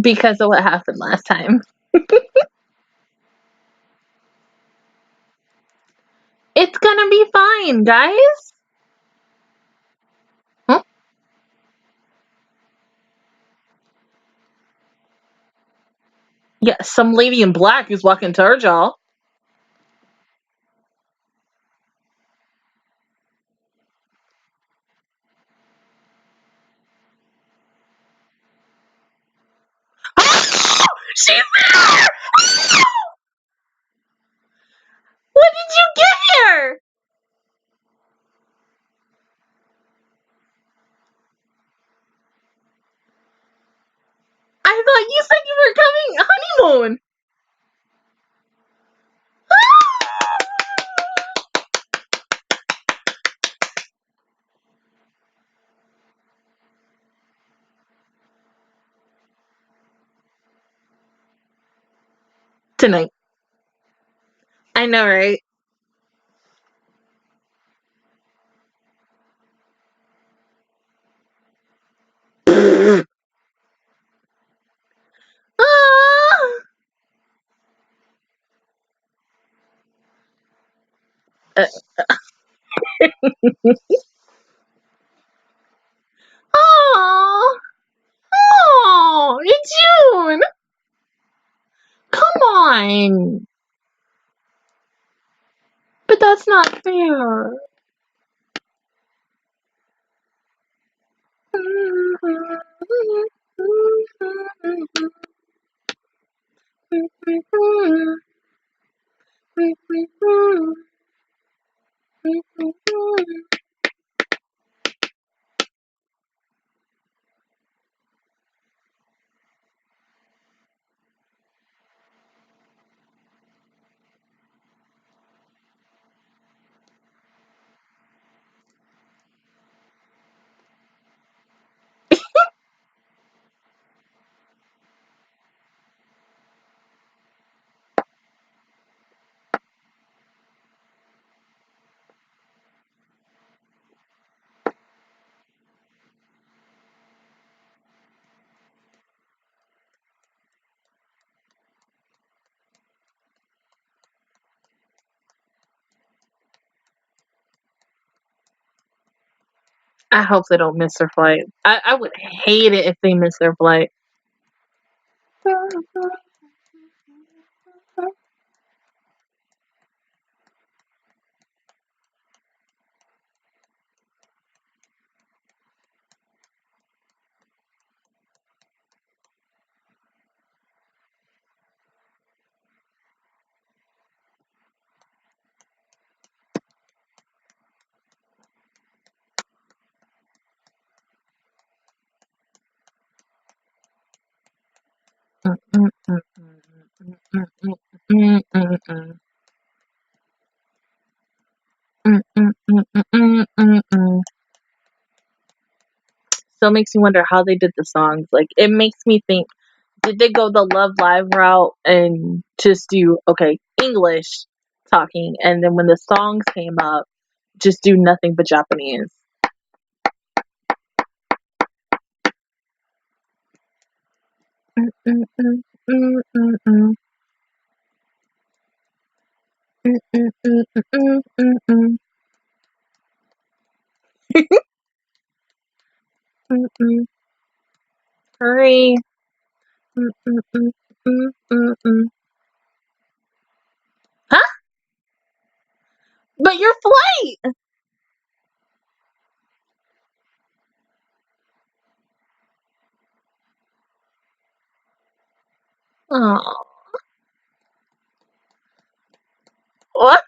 Because of what happened last time. It's gonna be fine, guys. Huh? Yeah, some lady in black is walking towards y'all. She's there! When did you get here? I thought you said you were coming honeymoon. Tonight. I know, right? Oh, oh, it's June. Come on. But that's not fair. I hope they don't miss their flight. I would hate it if they miss their flight. Still makes me wonder how they did the songs. Like, it makes me think, did they go the Love Live route and just do, okay, English talking, and then when the songs came up, just do nothing but Japanese? Hurry. Huh? But your flight! Oh. What?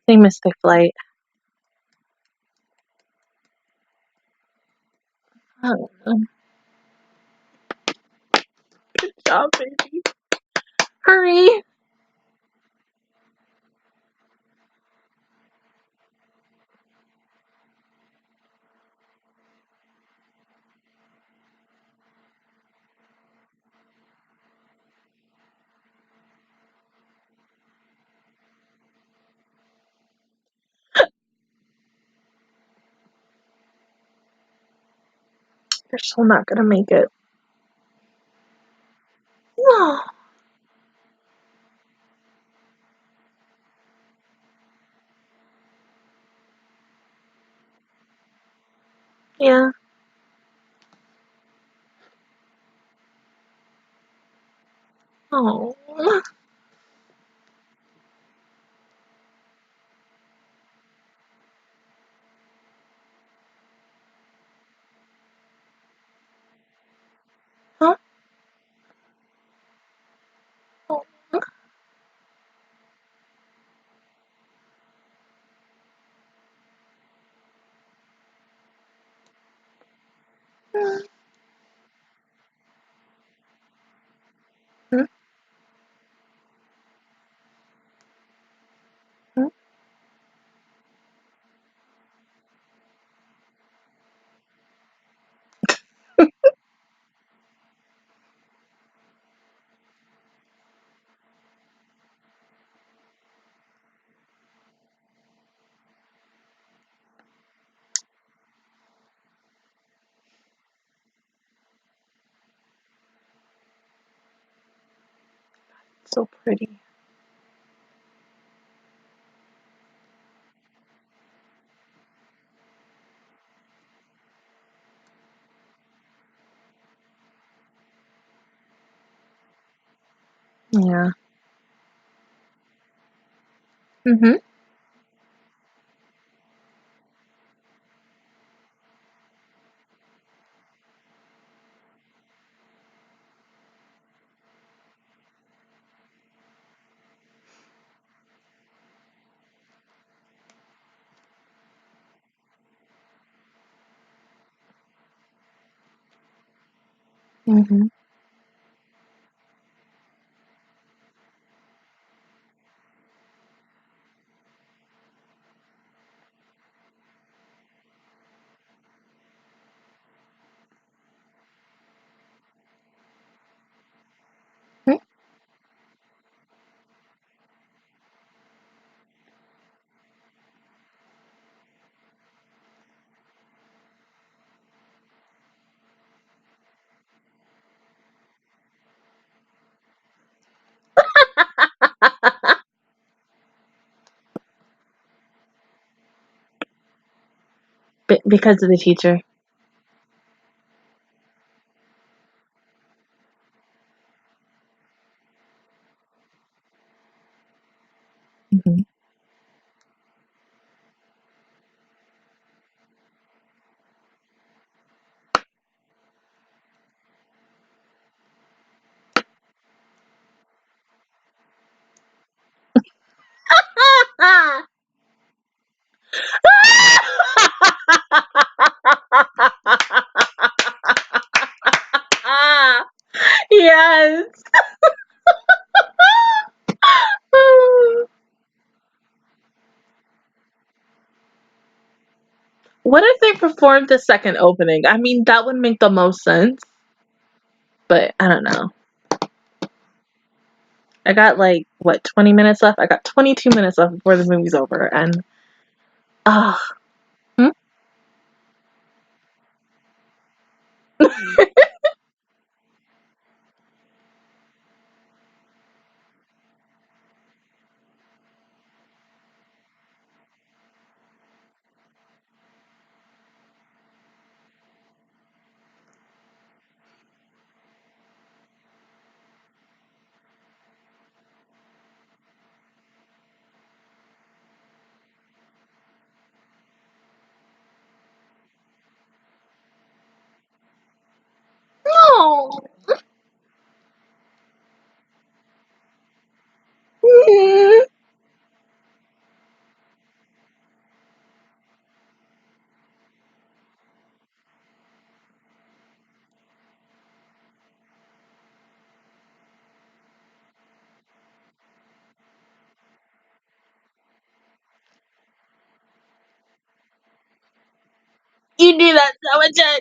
They missed their flight. Oh. Good job, baby. Hurry. You're still not gonna make it. No. Yeah. Oh. Huh? Oh. So pretty. Yeah. Mm-hmm. Mm-hmm. Because of the teacher. Mm-hmm. Yes. What if they performed the second opening? I mean, that would make the most sense. But I don't know. I got like what 20 minutes left. I got 22 minutes left before the movie's over, and ah, hmm? No. Mm. You do that so much.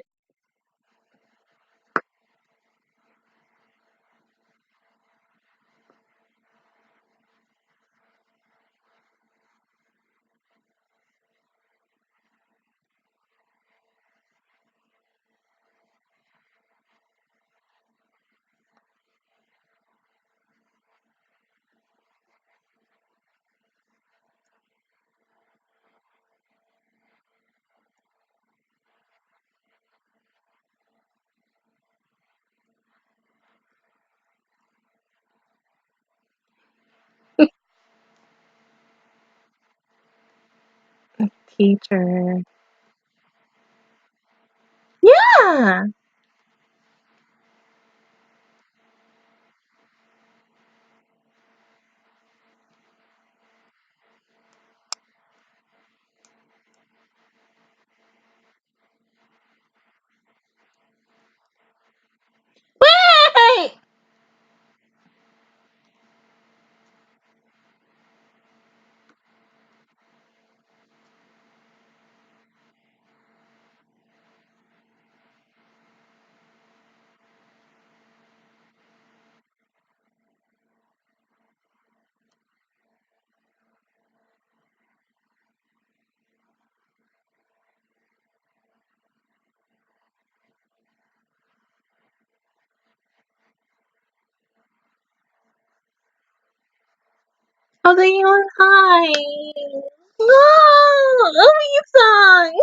teacher. Yeah. Wait! Oh, they on high. No! Omi-san!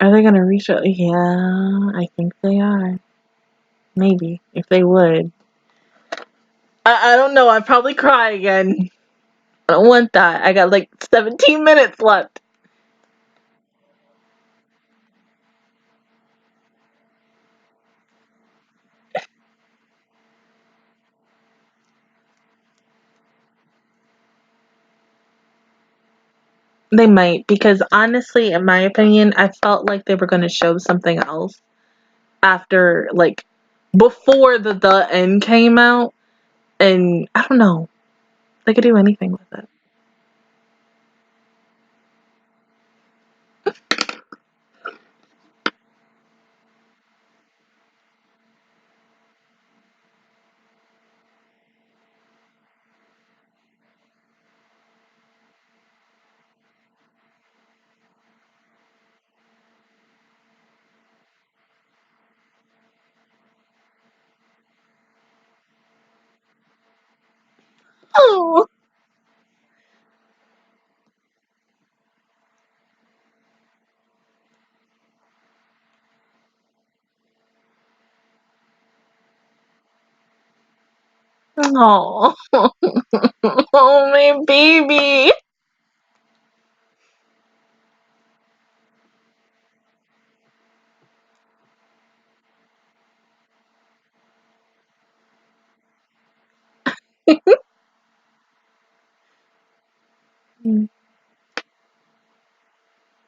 Are they gonna reach it? Yeah, I think they are. Maybe, if they would. I don't know, I'd probably cry again. I don't want that. I got like 17 minutes left. They might, because honestly, in my opinion, I felt like they were gonna show something else after, like, before the end came out, and I don't know. They could do anything with it. Oh, oh, my baby.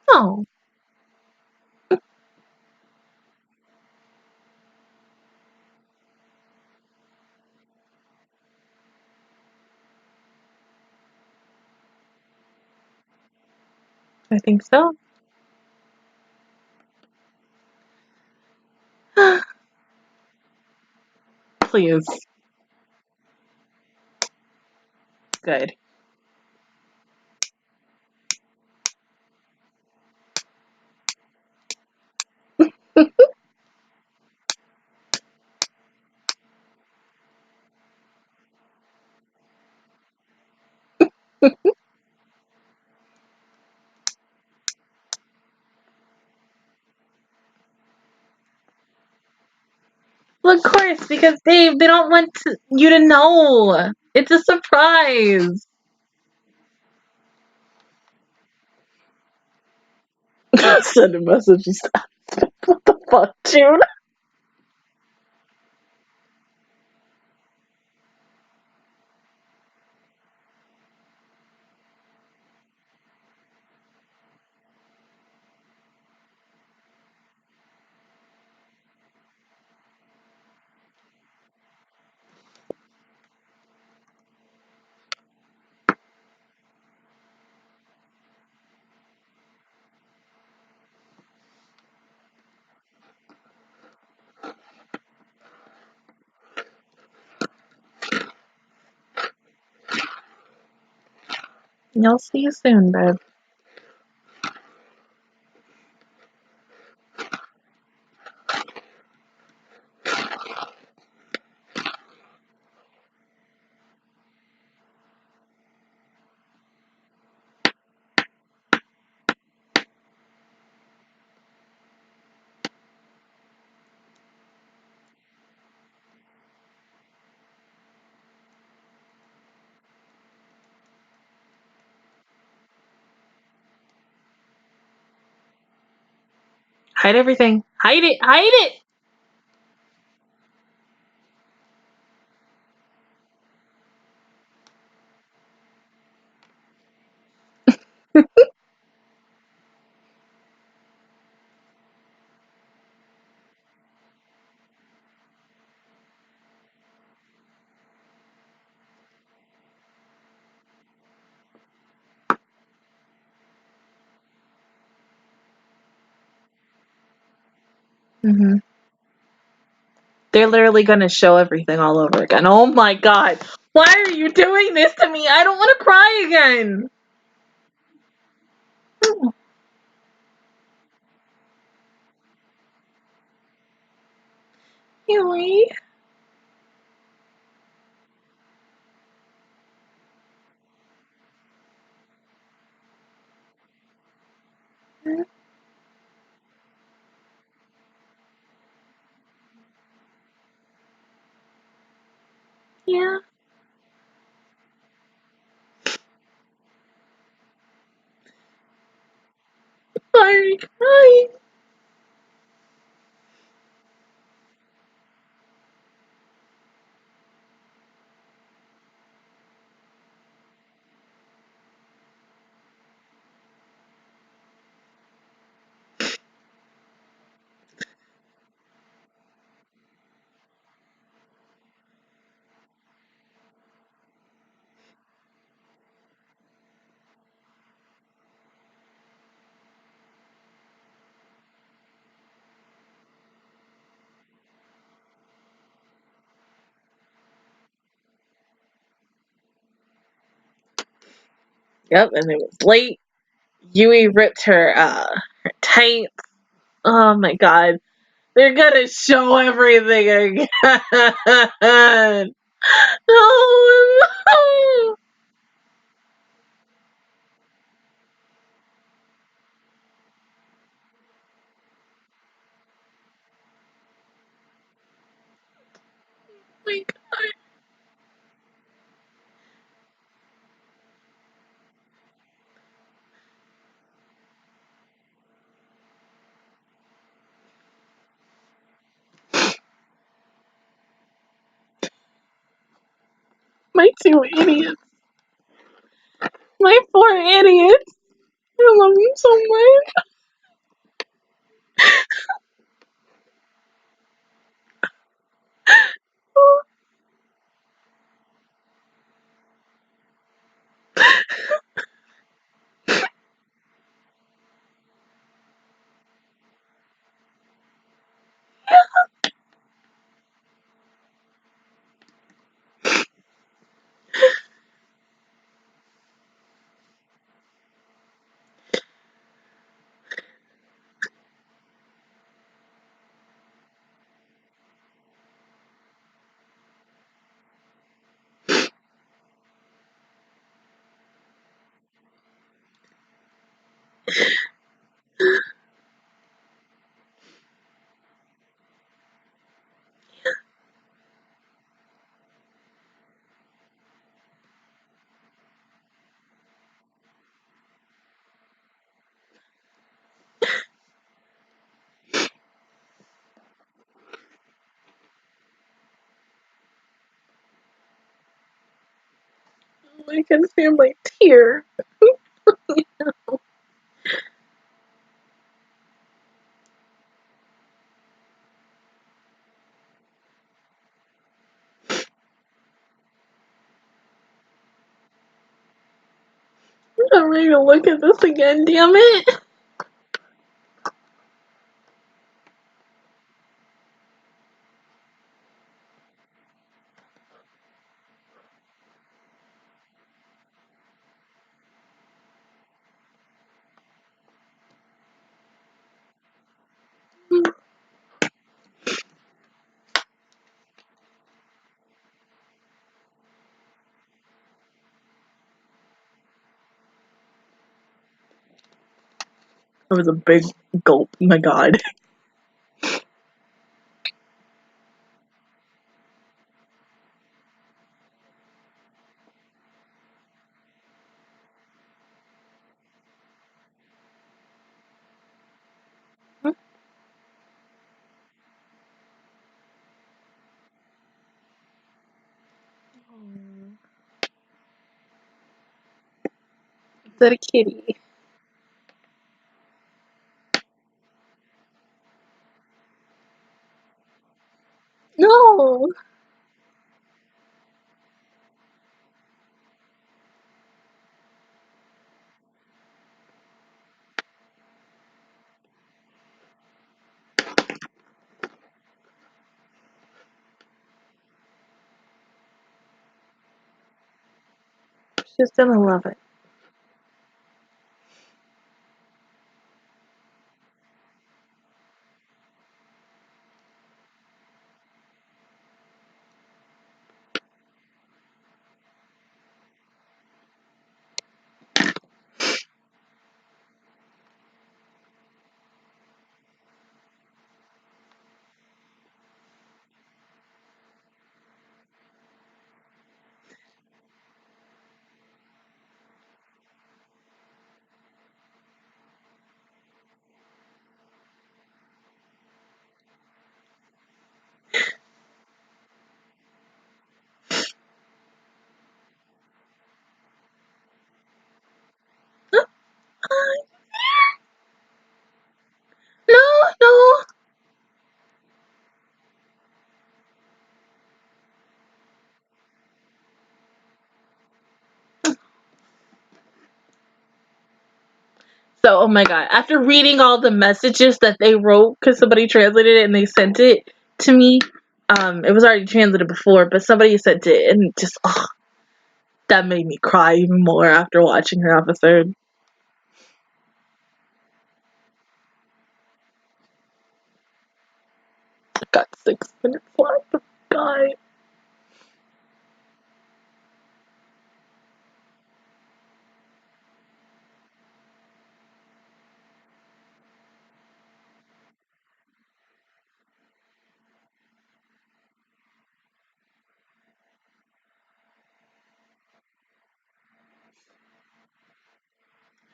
Oh, I think so. Please. Good. Well, of course, because Dave, they don't want you to know. It's a surprise. Send a message. What the fuck, June? I'll see you soon, babe. Hide everything. Hide it. Hide it. Mm-hmm. They're literally gonna show everything all over again. Oh my god. Why are you doing this to me? I don't want to cry again. Oh, Huey. Yeah. Why are you crying? Yep, and it was late. Yui ripped her tights. Oh my god. They're gonna show everything again. No, no. My god. two idiots. My poor idiots. I love them so much. I can feel my tear. I'm ready to look at this again, damn it. That was a big gulp, oh my god. Is that a kitty? No! She's gonna love it. No, no! So, oh my god, after reading all the messages that they wrote, because somebody translated it and they sent it to me, it was already translated before, but somebody sent it, and just, oh, that made me cry even more after watching her episode. Got 6 minutes left. God.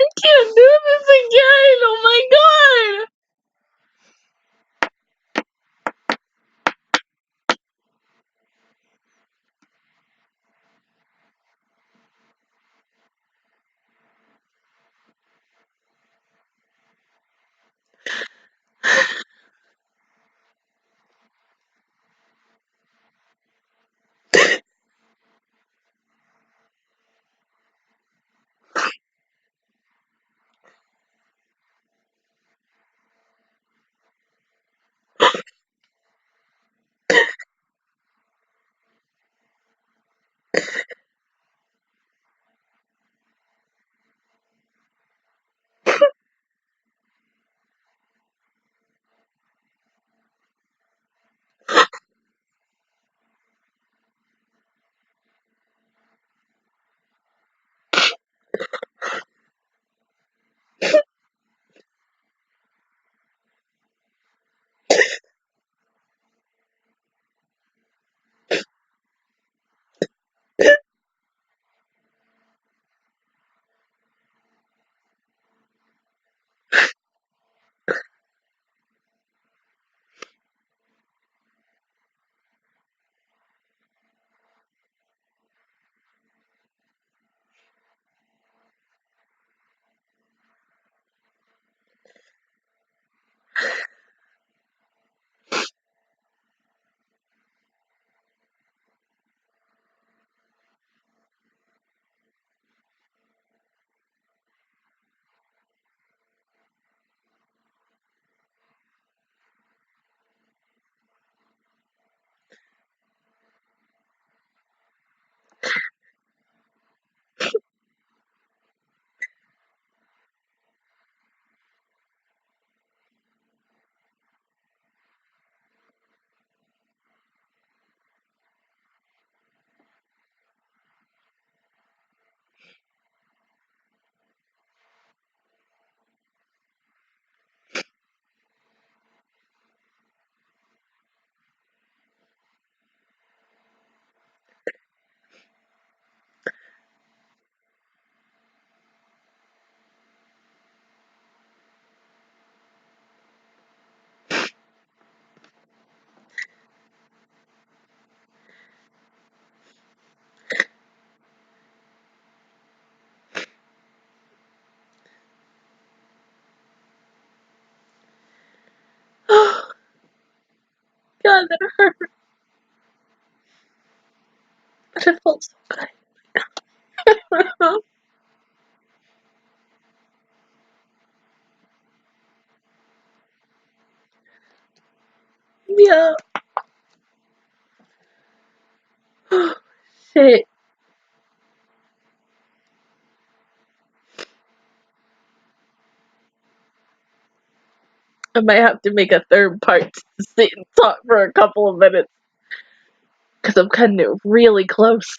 I can't do this again! Oh my god! God, that hurt. But it felt so good. Yeah. Shit. I might have to make a third part to sit and talk for a couple of minutes. Because I'm kind of really close.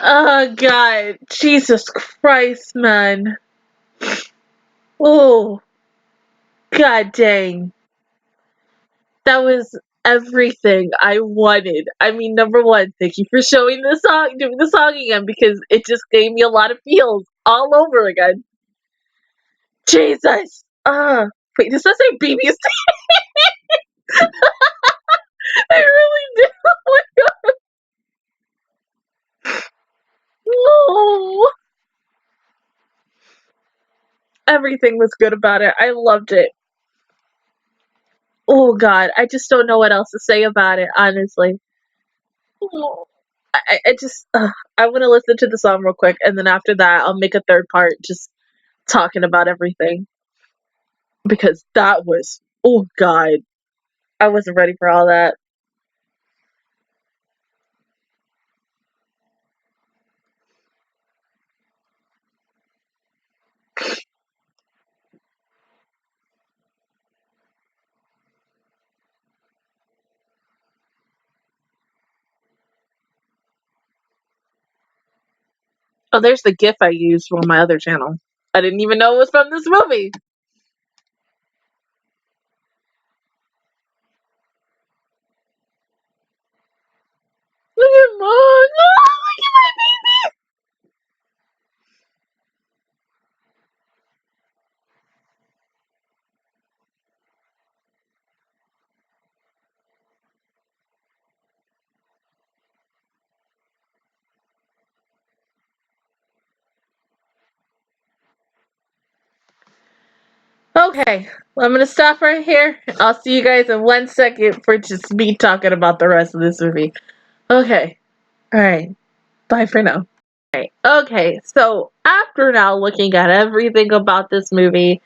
Oh, God. Jesus Christ, man. Oh, God dang. That was everything I wanted. I mean, number one, thank you for showing the song, doing the song again, because it just gave me a lot of feels all over again. Jesus! Wait, does that say BB's? I really do. Oh my god. No. Everything was good about it. I loved it. Oh god, I just don't know what else to say about it, honestly. Oh. I just, I want to listen to the song real quick, and then after that, I'll make a third part just talking about everything. Because that was, oh god, I wasn't ready for all that. Oh, there's the GIF I used on my other channel. I didn't even know it was from this movie. Look at mom. Oh, look at my baby. Okay, well, I'm gonna stop right here. I'll see you guys in 1 second for just me talking about the rest of this movie. Okay, alright, bye for now. Alright, okay, so after now looking at everything about this movie,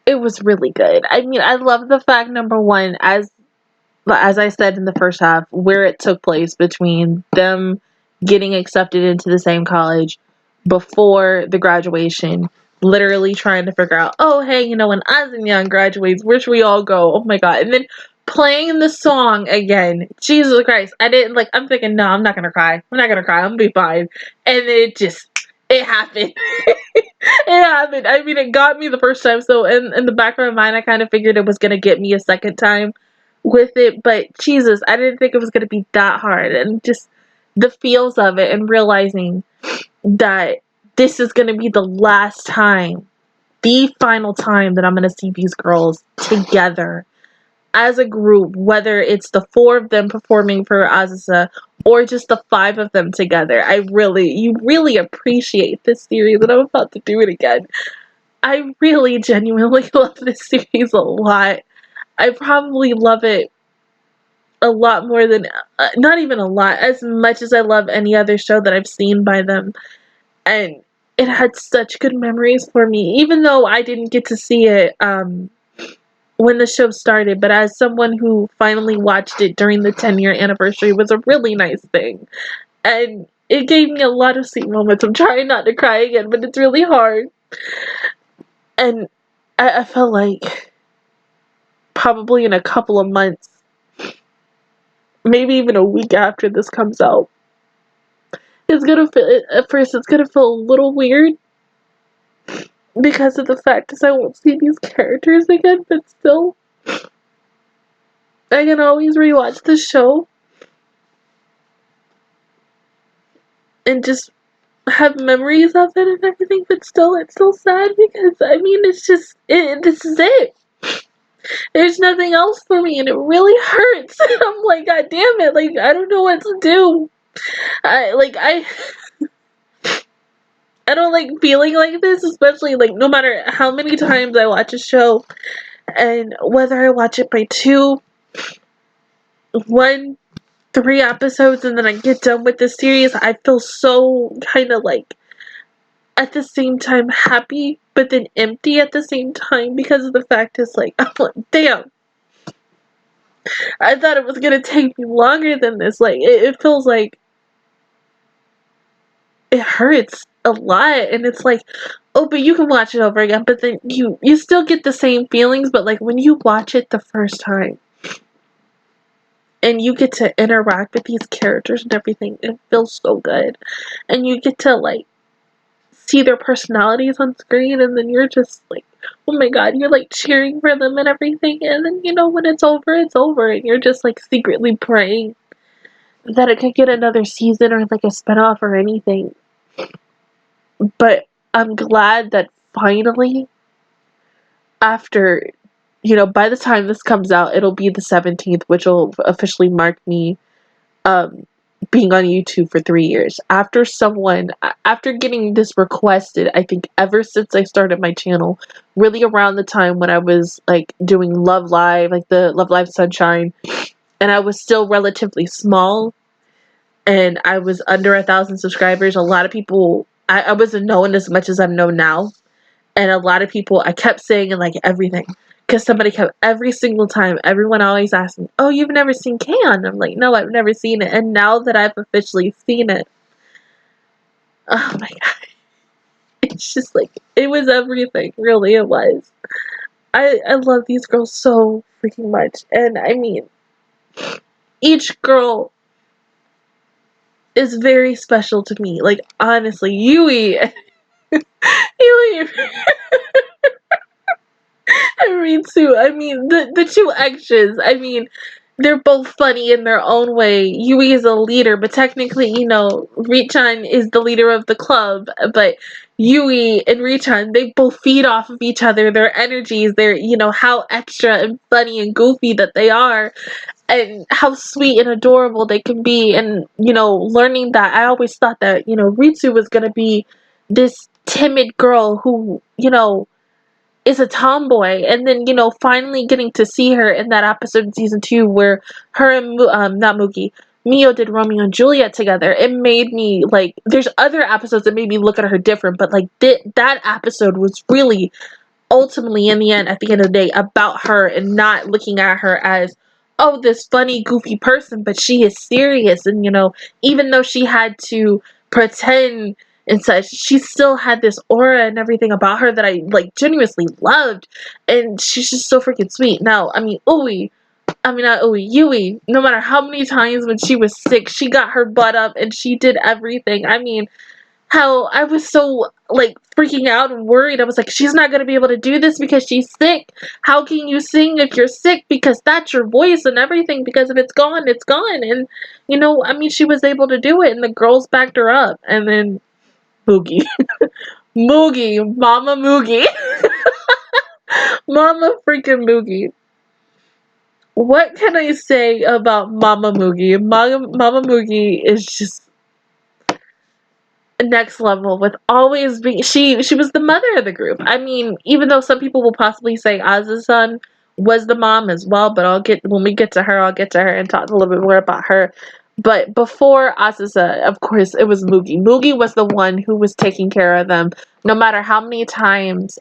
it was really good. I mean, I love the fact, number one, as I said in the first half, where it took place between them getting accepted into the same college before the graduation, literally trying to figure out, oh, hey, you know, when Azimyan graduates, where should we all go? Oh my god. And then playing the song again. Jesus Christ. I didn't, like, I'm thinking, no, I'm not gonna cry. I'm not gonna cry. I'm gonna be fine. And then it happened. It happened. I mean, it got me the first time, so in the back of my mind, I kind of figured it was gonna get me a second time with it, but Jesus, I didn't think it was going to be that hard, and just the feels of it, and realizing that this is going to be the last time, the final time that I'm going to see these girls together as a group, whether it's the 4 of them performing for Azusa or just the 5 of them together. You really appreciate this series, and I'm about to do it again. I really genuinely love this series a lot. I probably love it a lot more than, not even a lot, as much as I love any other show that I've seen by them. And it had such good memories for me, even though I didn't get to see it when the show started, but as someone who finally watched it during the 10-year anniversary, it was a really nice thing. And it gave me a lot of sweet moments. I'm trying not to cry again, but it's really hard. And I felt like probably in a couple of months, maybe even a week after this comes out, it's gonna feel, at first it's gonna feel a little weird because of the fact that I won't see these characters again, but still, I can always rewatch the show and just have memories of it and everything, but still, it's still sad because, I mean, it's just, this is it. There's nothing else for me, and it really hurts. I'm like, God damn it, like, I don't know what to do. I don't like feeling like this, especially, like, no matter how many times I watch a show, and whether I watch it by 2, 1, 3 episodes, and then I get done with the series, I feel so kind of like, at the same time happy, but then empty at the same time, because of the fact is like, I'm like, damn, I thought it was gonna take me longer than this. Like, it feels like it hurts a lot, and it's like, oh, but you can watch it over again, but then you still get the same feelings, but like when you watch it the first time and you get to interact with these characters and everything, it feels so good, and you get to like see their personalities on screen, and then you're just like, oh my god, you're like cheering for them and everything, and then, you know, when it's over, and you're just like secretly praying that it could get another season or like a spinoff or anything. But I'm glad that finally, after, you know, by the time this comes out, it'll be the 17th, which will officially mark me being on YouTube for 3 years. After getting this requested, I think ever since I started my channel, really around the time when I was like doing Love Live, like the Love Live Sunshine, and I was still relatively small, and I was under 1,000 subscribers. A lot of people, I wasn't known as much as I'm known now, and a lot of people, I kept saying like everything, because somebody kept, every single time, everyone always asked me, oh, you've never seen Keion? I'm like, no, I've never seen it. And now that I've officially seen it, oh my god, it's just like, it was everything, really, it was. I love these girls so freaking much, and I mean, each girl is very special to me. Like, honestly, Yui, Yui and Ritsu, I mean, the two extras, I mean, they're both funny in their own way. Yui is a leader, but technically, you know, Richan is the leader of the club, but Yui and Richan, they both feed off of each other, their energies, their, you know, how extra and funny and goofy that they are, and how sweet and adorable they can be. And, you know, learning that, I always thought that, you know, Ritsu was gonna be this timid girl who, you know, is a tomboy, and then, you know, finally getting to see her in that episode in season 2 where her and not Mookie, Mio did Romeo and Juliet together. It made me like, there's other episodes that made me look at her different, but like that episode was really ultimately, in the end, at the end of the day, about her, and not looking at her as, oh, this funny goofy person, but she is serious. And, you know, even though she had to pretend and such, she still had this aura and everything about her that I like genuinely loved, and she's just so freaking sweet. Now, I mean, Yui, no matter how many times when she was sick, she got her butt up and she did everything. I mean, how I was so like freaking out and worried. I was like, she's not gonna be able to do this because she's sick. How can you sing if you're sick? Because that's your voice and everything, because if it's gone, it's gone. And, you know, I mean, she was able to do it, and the girls backed her up. And then Moogie. Mama Moogie. Mama freaking Moogie. What can I say about Mama Moogie? Mama Moogie is just next level with always being, she was the mother of the group. I mean, even though some people will possibly say Aza's was the mom as well, but when we get to her, I'll get to her and talk a little bit more about her. But before Azaza, of course, it was Moogie. Moogie was the one who was taking care of them, no matter how many times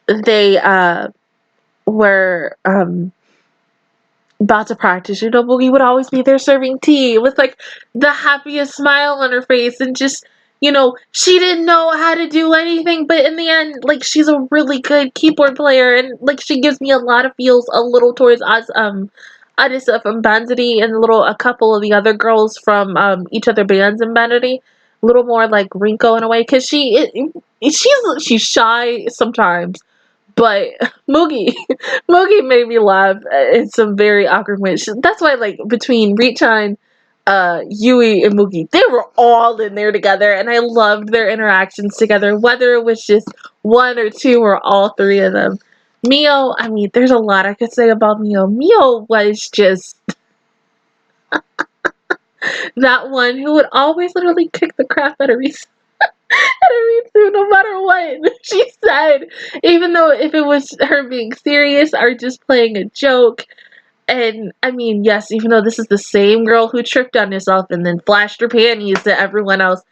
they were about to practice. You know, Moogie would always be there serving tea with like the happiest smile on her face, and just, you know, she didn't know how to do anything, but in the end, like, she's a really good keyboard player, and like, she gives me a lot of feels a little towards Arisa from Bandity, and a couple of the other girls from each other bands in Bandity. A little more like Rinko in a way, because she's shy sometimes, But Moogie made me laugh in some very awkward ways. That's why, like, between Richan, Yui, and Moogie, they were all in there together, and I loved their interactions together, whether it was just one or two or all three of them. Mio, I mean, there's a lot I could say about Mio. Mio was just that one who would always literally kick the crap out of Reese. No matter what she said, even though if it was her being serious or just playing a joke. And I mean, yes, even though this is the same girl who tripped on herself and then flashed her panties to everyone else,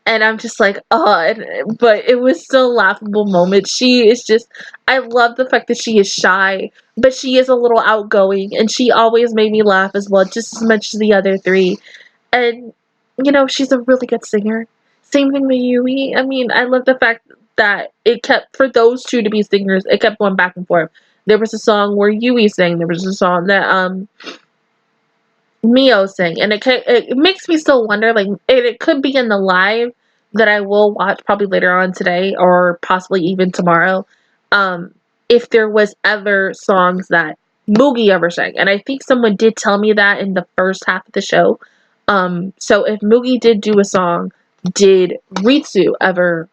and I'm just like, oh, but it was still a laughable moment. She is just, I love the fact that she is shy, but she is a little outgoing, and she always made me laugh as well, just as much as the other three. And, you know, she's a really good singer. Same thing with Yui. I mean, I love the fact that it kept, for those two to be singers, it kept going back and forth. There was a song where Yui sang. There was a song that Mio sang. And it makes me still wonder, like, it could be in the live that I will watch probably later on today or possibly even tomorrow, if there was ever songs that Moogie ever sang. And I think someone did tell me that in the first half of the show. So if Moogie did do a song, did Ritsu ever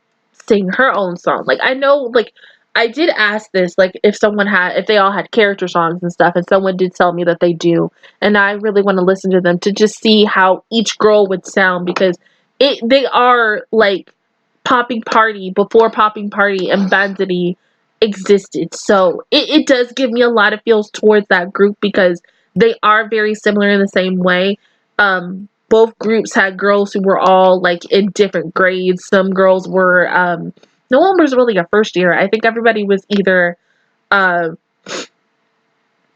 sing her own song? Like, I know, like, I did ask this, like, if they all had character songs and stuff, and someone did tell me that they do, and I really want to listen to them to just see how each girl would sound, because they are, like, Popping Party before Popping Party and Banzity existed, so it does give me a lot of feels towards that group, because they are very similar in the same way. Both groups had girls who were all, like, in different grades. Some girls were, no one was really a first year. I think everybody was either, I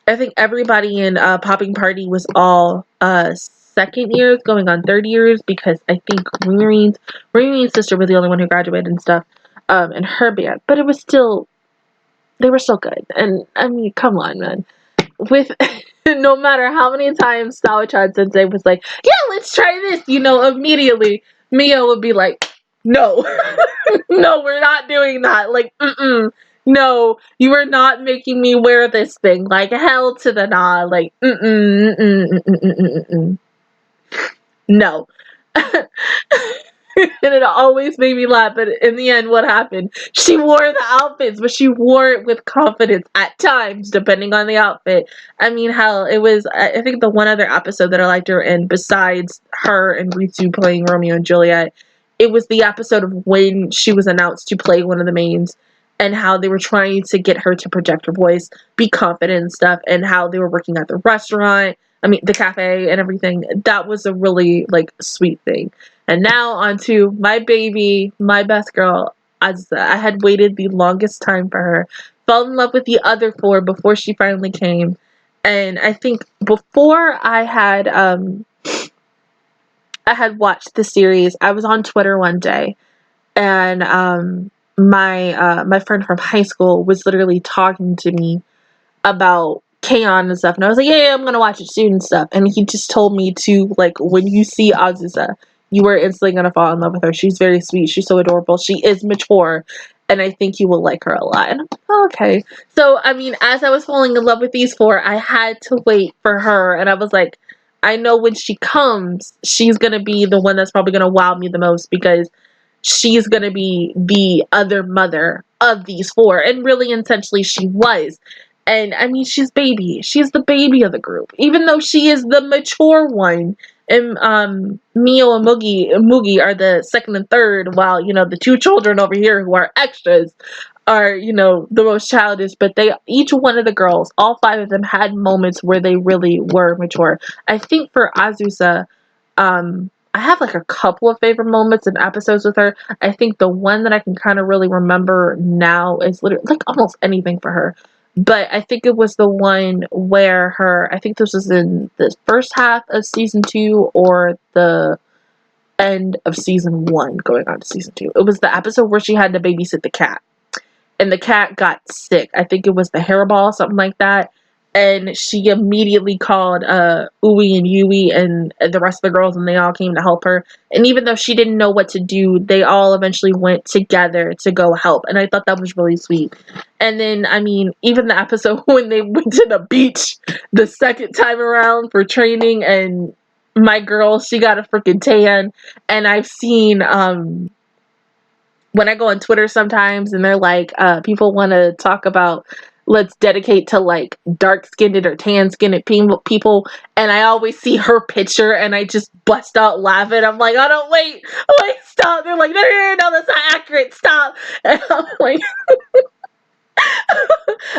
think everybody in Popping Party was all second years going on third years, because I think Riri's sister was the only one who graduated and stuff, in her band. But it was still, they were still good. And, I mean, come on, man. With no matter how many times Sawachan Sensei was like, yeah, let's try this, you know, immediately Mio would be like, no, no, we're not doing that. Like, no, you are not making me wear this thing. Like, hell to the nah. Like, no. And it always made me laugh, but in the end, what happened? She wore the outfits, but she wore it with confidence at times, depending on the outfit. I mean, hell, it was, I think the one other episode that I liked her in, besides her and Ritsu playing Romeo and Juliet, it was the episode of when she was announced to play one of the mains, and how they were trying to get her to project her voice, be confident and stuff, and how they were working at the restaurant, I mean, the cafe and everything. That was a really, like, sweet thing. And now on to my baby, my best girl, Azusa. I had waited the longest time for her. Fell in love with the other four before she finally came. And I think before I had watched the series, I was on Twitter one day, and my friend from high school was literally talking to me about Keion and stuff, and I was like, yeah, I'm gonna watch it soon and stuff. And he just told me to, like, when you see Azusa, you are instantly gonna fall in love with her. She's very sweet. She's so adorable. She is mature, and I think you will like her a lot. And I'm like, oh, okay. So, I mean, as I was falling in love with these four, I had to wait for her, and I was like, I know when she comes, she's gonna be the one that's probably gonna wow me the most, because she's gonna be the other mother of these four. And really, essentially, she was. And, I mean, she's baby. She's the baby of the group. Even though she is the mature one. And Mio and Moogie are the second and third, while, you know, the two children over here who are extras are, you know, the most childish. But each one of the girls, all five of them, had moments where they really were mature. I think for Azusa, I have, like, a couple of favorite moments in episodes with her. I think the one that I can kind of really remember now is literally, like, almost anything for her. But I think it was the one where I think this was in the first half of season 2 or the end of season 1 going on to season 2. It was the episode where she had to babysit the cat. And the cat got sick. I think it was the hairball, something like that. and she immediately called Uwe and Yui and the rest of the girls, and they all came to help her. And even though she didn't know what to do, they all eventually went together to go help, and I thought that was really sweet. And then, I mean, even the episode when they went to the beach the second time around for training, and my girl, she got a freaking tan. And I've seen when I go on Twitter sometimes, and they're like, people want to talk about, let's dedicate to like dark-skinned or tan-skinned people, and I always see her picture and I just bust out laughing. I'm like, oh no, wait, stop. They're like, no, that's not accurate, stop. And I'm like,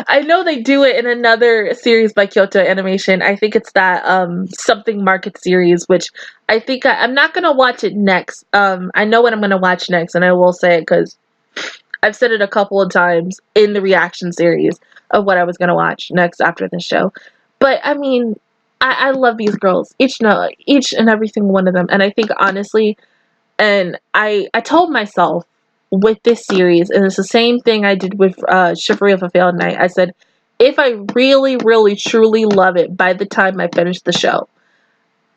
I know they do it in another series by Kyoto Animation. I think it's that something market series, which I think I'm not gonna watch it next. I know what I'm gonna watch next, and I will say it because I've said it a couple of times in the reaction series of what I was gonna watch next after this show. But I mean, I love these girls, each and every single one of them, and I think honestly, and I told myself with this series, and it's the same thing I did with Chivalry of a Failed Knight. I said, if I really, really, truly love it by the time I finish the show,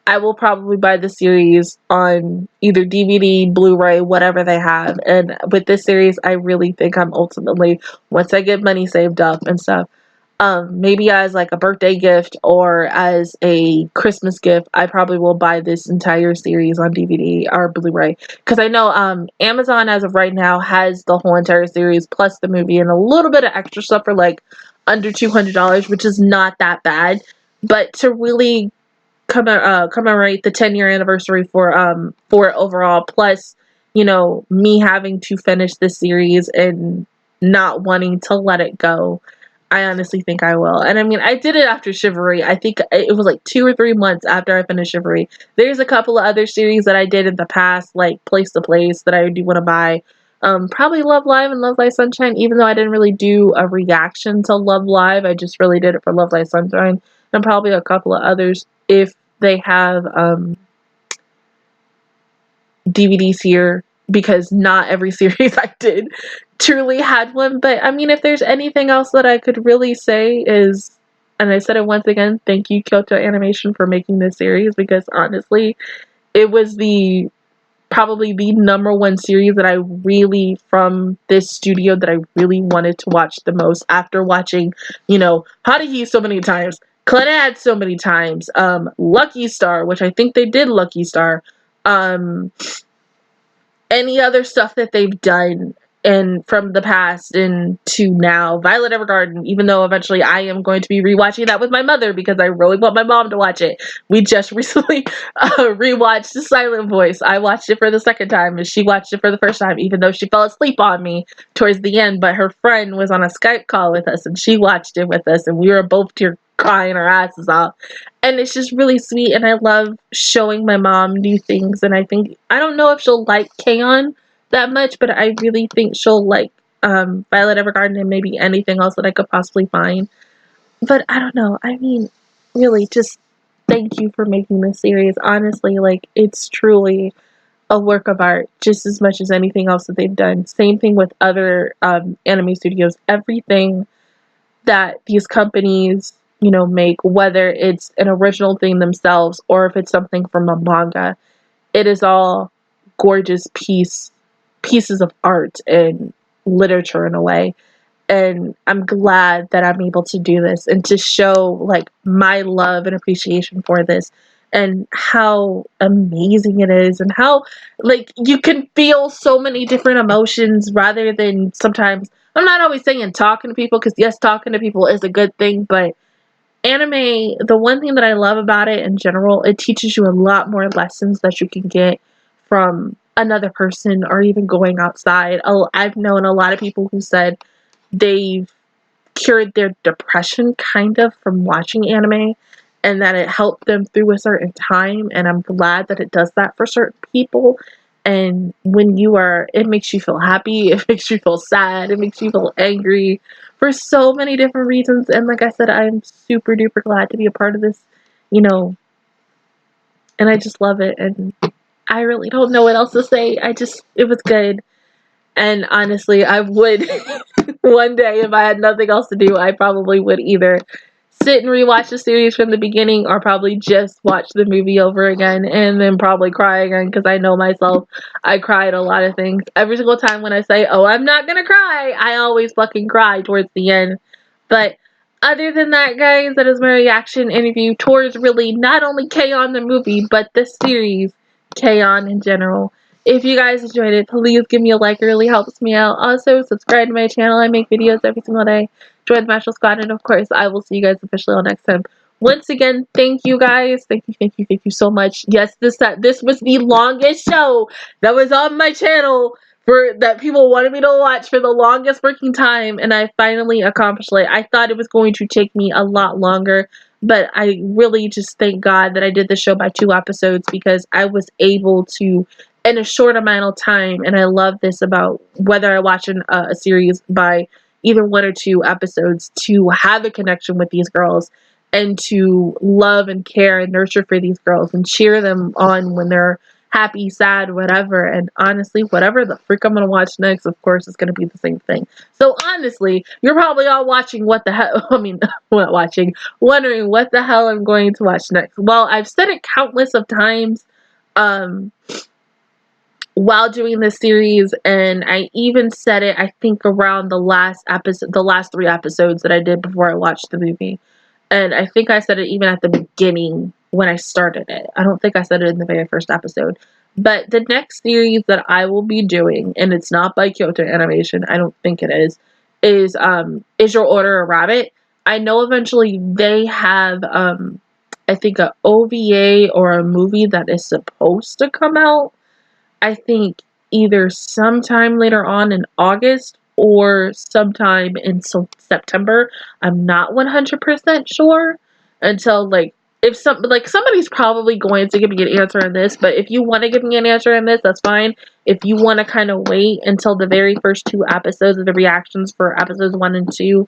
I will probably buy the series on either DVD, Blu-ray, whatever they have. And with this series, I really think I'm ultimately, once I get money saved up and stuff, maybe as like a birthday gift or as a Christmas gift, I probably will buy this entire series on DVD or Blu-ray. Because I know Amazon, as of right now, has the whole entire series plus the movie and a little bit of extra stuff for like under $200, which is not that bad. But to really commemorate the 10-year anniversary for overall, plus, you know, me having to finish this series and not wanting to let it go, I honestly think I will. And I mean, I did it after Chivalry. I think it was like 2 or 3 months after I finished Chivalry. There's a couple of other series that I did in the past, like Place to Place, that I do want to buy. Probably Love Live and Love Live Sunshine, even though I didn't really do a reaction to Love Live. I just really did it for Love Live Sunshine. And probably a couple of others if they have DVDs here, because not every series I did truly had one. But I mean, if there's anything else that I could really say is, and I said it once again, thank you Kyoto Animation for making this series, because honestly, it was probably the #1 series that I really, from this studio, that I really wanted to watch the most after watching, you know, Haruhi so many times, Clannad so many times, Lucky Star, which I think they did Lucky Star, any other stuff that they've done, and from the past and to now, Violet Evergarden, even though eventually I am going to be rewatching that with my mother because I really want my mom to watch it. We just recently rewatched The Silent Voice. I watched it for the second time and she watched it for the first time, even though she fell asleep on me towards the end, but her friend was on a Skype call with us and she watched it with us and we were both crying our asses off. And it's just really sweet, and I love showing my mom new things, and I don't know if she'll like Keion that much, but I really think she'll like Violet Evergarden and maybe anything else that I could possibly find. But I don't know, I mean, really, just thank you for making this series. Honestly, like, it's truly a work of art, just as much as anything else that they've done. Same thing with other anime studios. Everything that these companies, you know, make, whether it's an original thing themselves or if it's something from a manga, it is all gorgeous pieces of art and literature in a way. And I'm glad that I'm able to do this and to show like my love and appreciation for this and how amazing it is, and how like you can feel so many different emotions rather than sometimes, I'm not always saying talking to people, because yes, talking to people is a good thing, but anime, the one thing that I love about it in general, it teaches you a lot more lessons that you can get from another person or even going outside. I've known a lot of people who said they've cured their depression kind of from watching anime, and that it helped them through a certain time, and I'm glad that it does that for certain people. And when it makes you feel happy, it makes you feel sad, it makes you feel angry for so many different reasons. And like I said, I'm super duper glad to be a part of this, you know, and I just love it, and I really don't know what else to say. It was good. And honestly, I would, one day, if I had nothing else to do, I probably would either sit and rewatch the series from the beginning, or probably just watch the movie over again and then probably cry again, because I know myself, I cry at a lot of things. Every single time when I say, oh, I'm not gonna cry, I always fucking cry towards the end. But other than that, guys, that is my reaction interview towards really not only Keion the movie, but the series, Keion in general. If you guys enjoyed it, please give me a like. It really helps me out. Also, subscribe to my channel. I make videos every single day. Join the Martial Squad, and of course, I will see you guys officially on next time. Once again, thank you guys. Thank you so much. Yes, this was the longest show that was on my channel that people wanted me to watch for the longest freaking time, and I finally accomplished it. I thought it was going to take me a lot longer, but I really just thank God that I did the show by 2 episodes, because I was able to, in a short amount of time, and I love this about whether I watch a series by either 1 or 2 episodes, to have a connection with these girls and to love and care and nurture for these girls and cheer them on when they're happy, sad, whatever. And honestly, whatever the freak I'm gonna watch next, of course, is gonna be the same thing. So honestly, you're probably all watching what the hell, wondering what the hell I'm going to watch next. Well, I've said it countless of times, while doing this series, and I even said it, I think, around the last 3 episodes that I did before I watched the movie. And I think I said it even at the beginning when I started it. I don't think I said it in the very first episode. But the next series that I will be doing, and it's not by Kyoto Animation, I don't think it is Your Order a Rabbit? I know eventually they have, I think, a OVA or a movie that is supposed to come out. I think either sometime later on in August or sometime in September. I'm not 100% sure until, if somebody's probably going to give me an answer on this, but if you want to give me an answer on this, that's fine. If you want to kind of wait until the very first 2 episodes of the reactions for episodes 1 and 2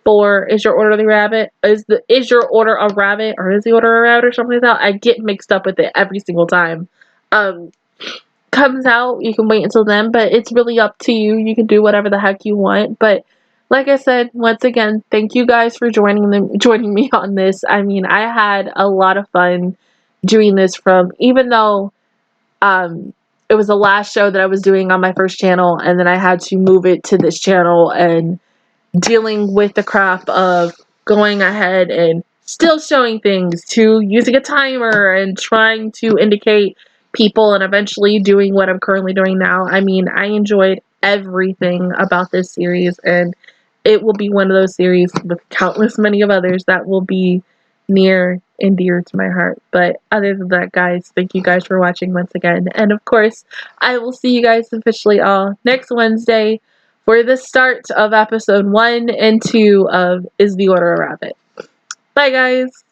for Is Your Order the Rabbit? Is Your Order a Rabbit, or Is the Order a Rabbit, or something like that? I get mixed up with it every single time. Comes out, you can wait until then, but it's really up to you. You can do whatever the heck you want. But like I said, once again, thank you guys for joining me on this. I mean, I had a lot of fun doing this, even though it was the last show that I was doing on my first channel, and then I had to move it to this channel, and dealing with the crap of going ahead and still showing things, to using a timer and trying to indicate people, and eventually doing what I'm currently doing now. I mean, I enjoyed everything about this series, and it will be one of those series with countless many of others that will be near and dear to my heart. But other than that, guys, thank you guys for watching once again, and of course, I will see you guys officially all next Wednesday for the start of episode 1 and 2 of Is the Order a Rabbit. Bye, guys!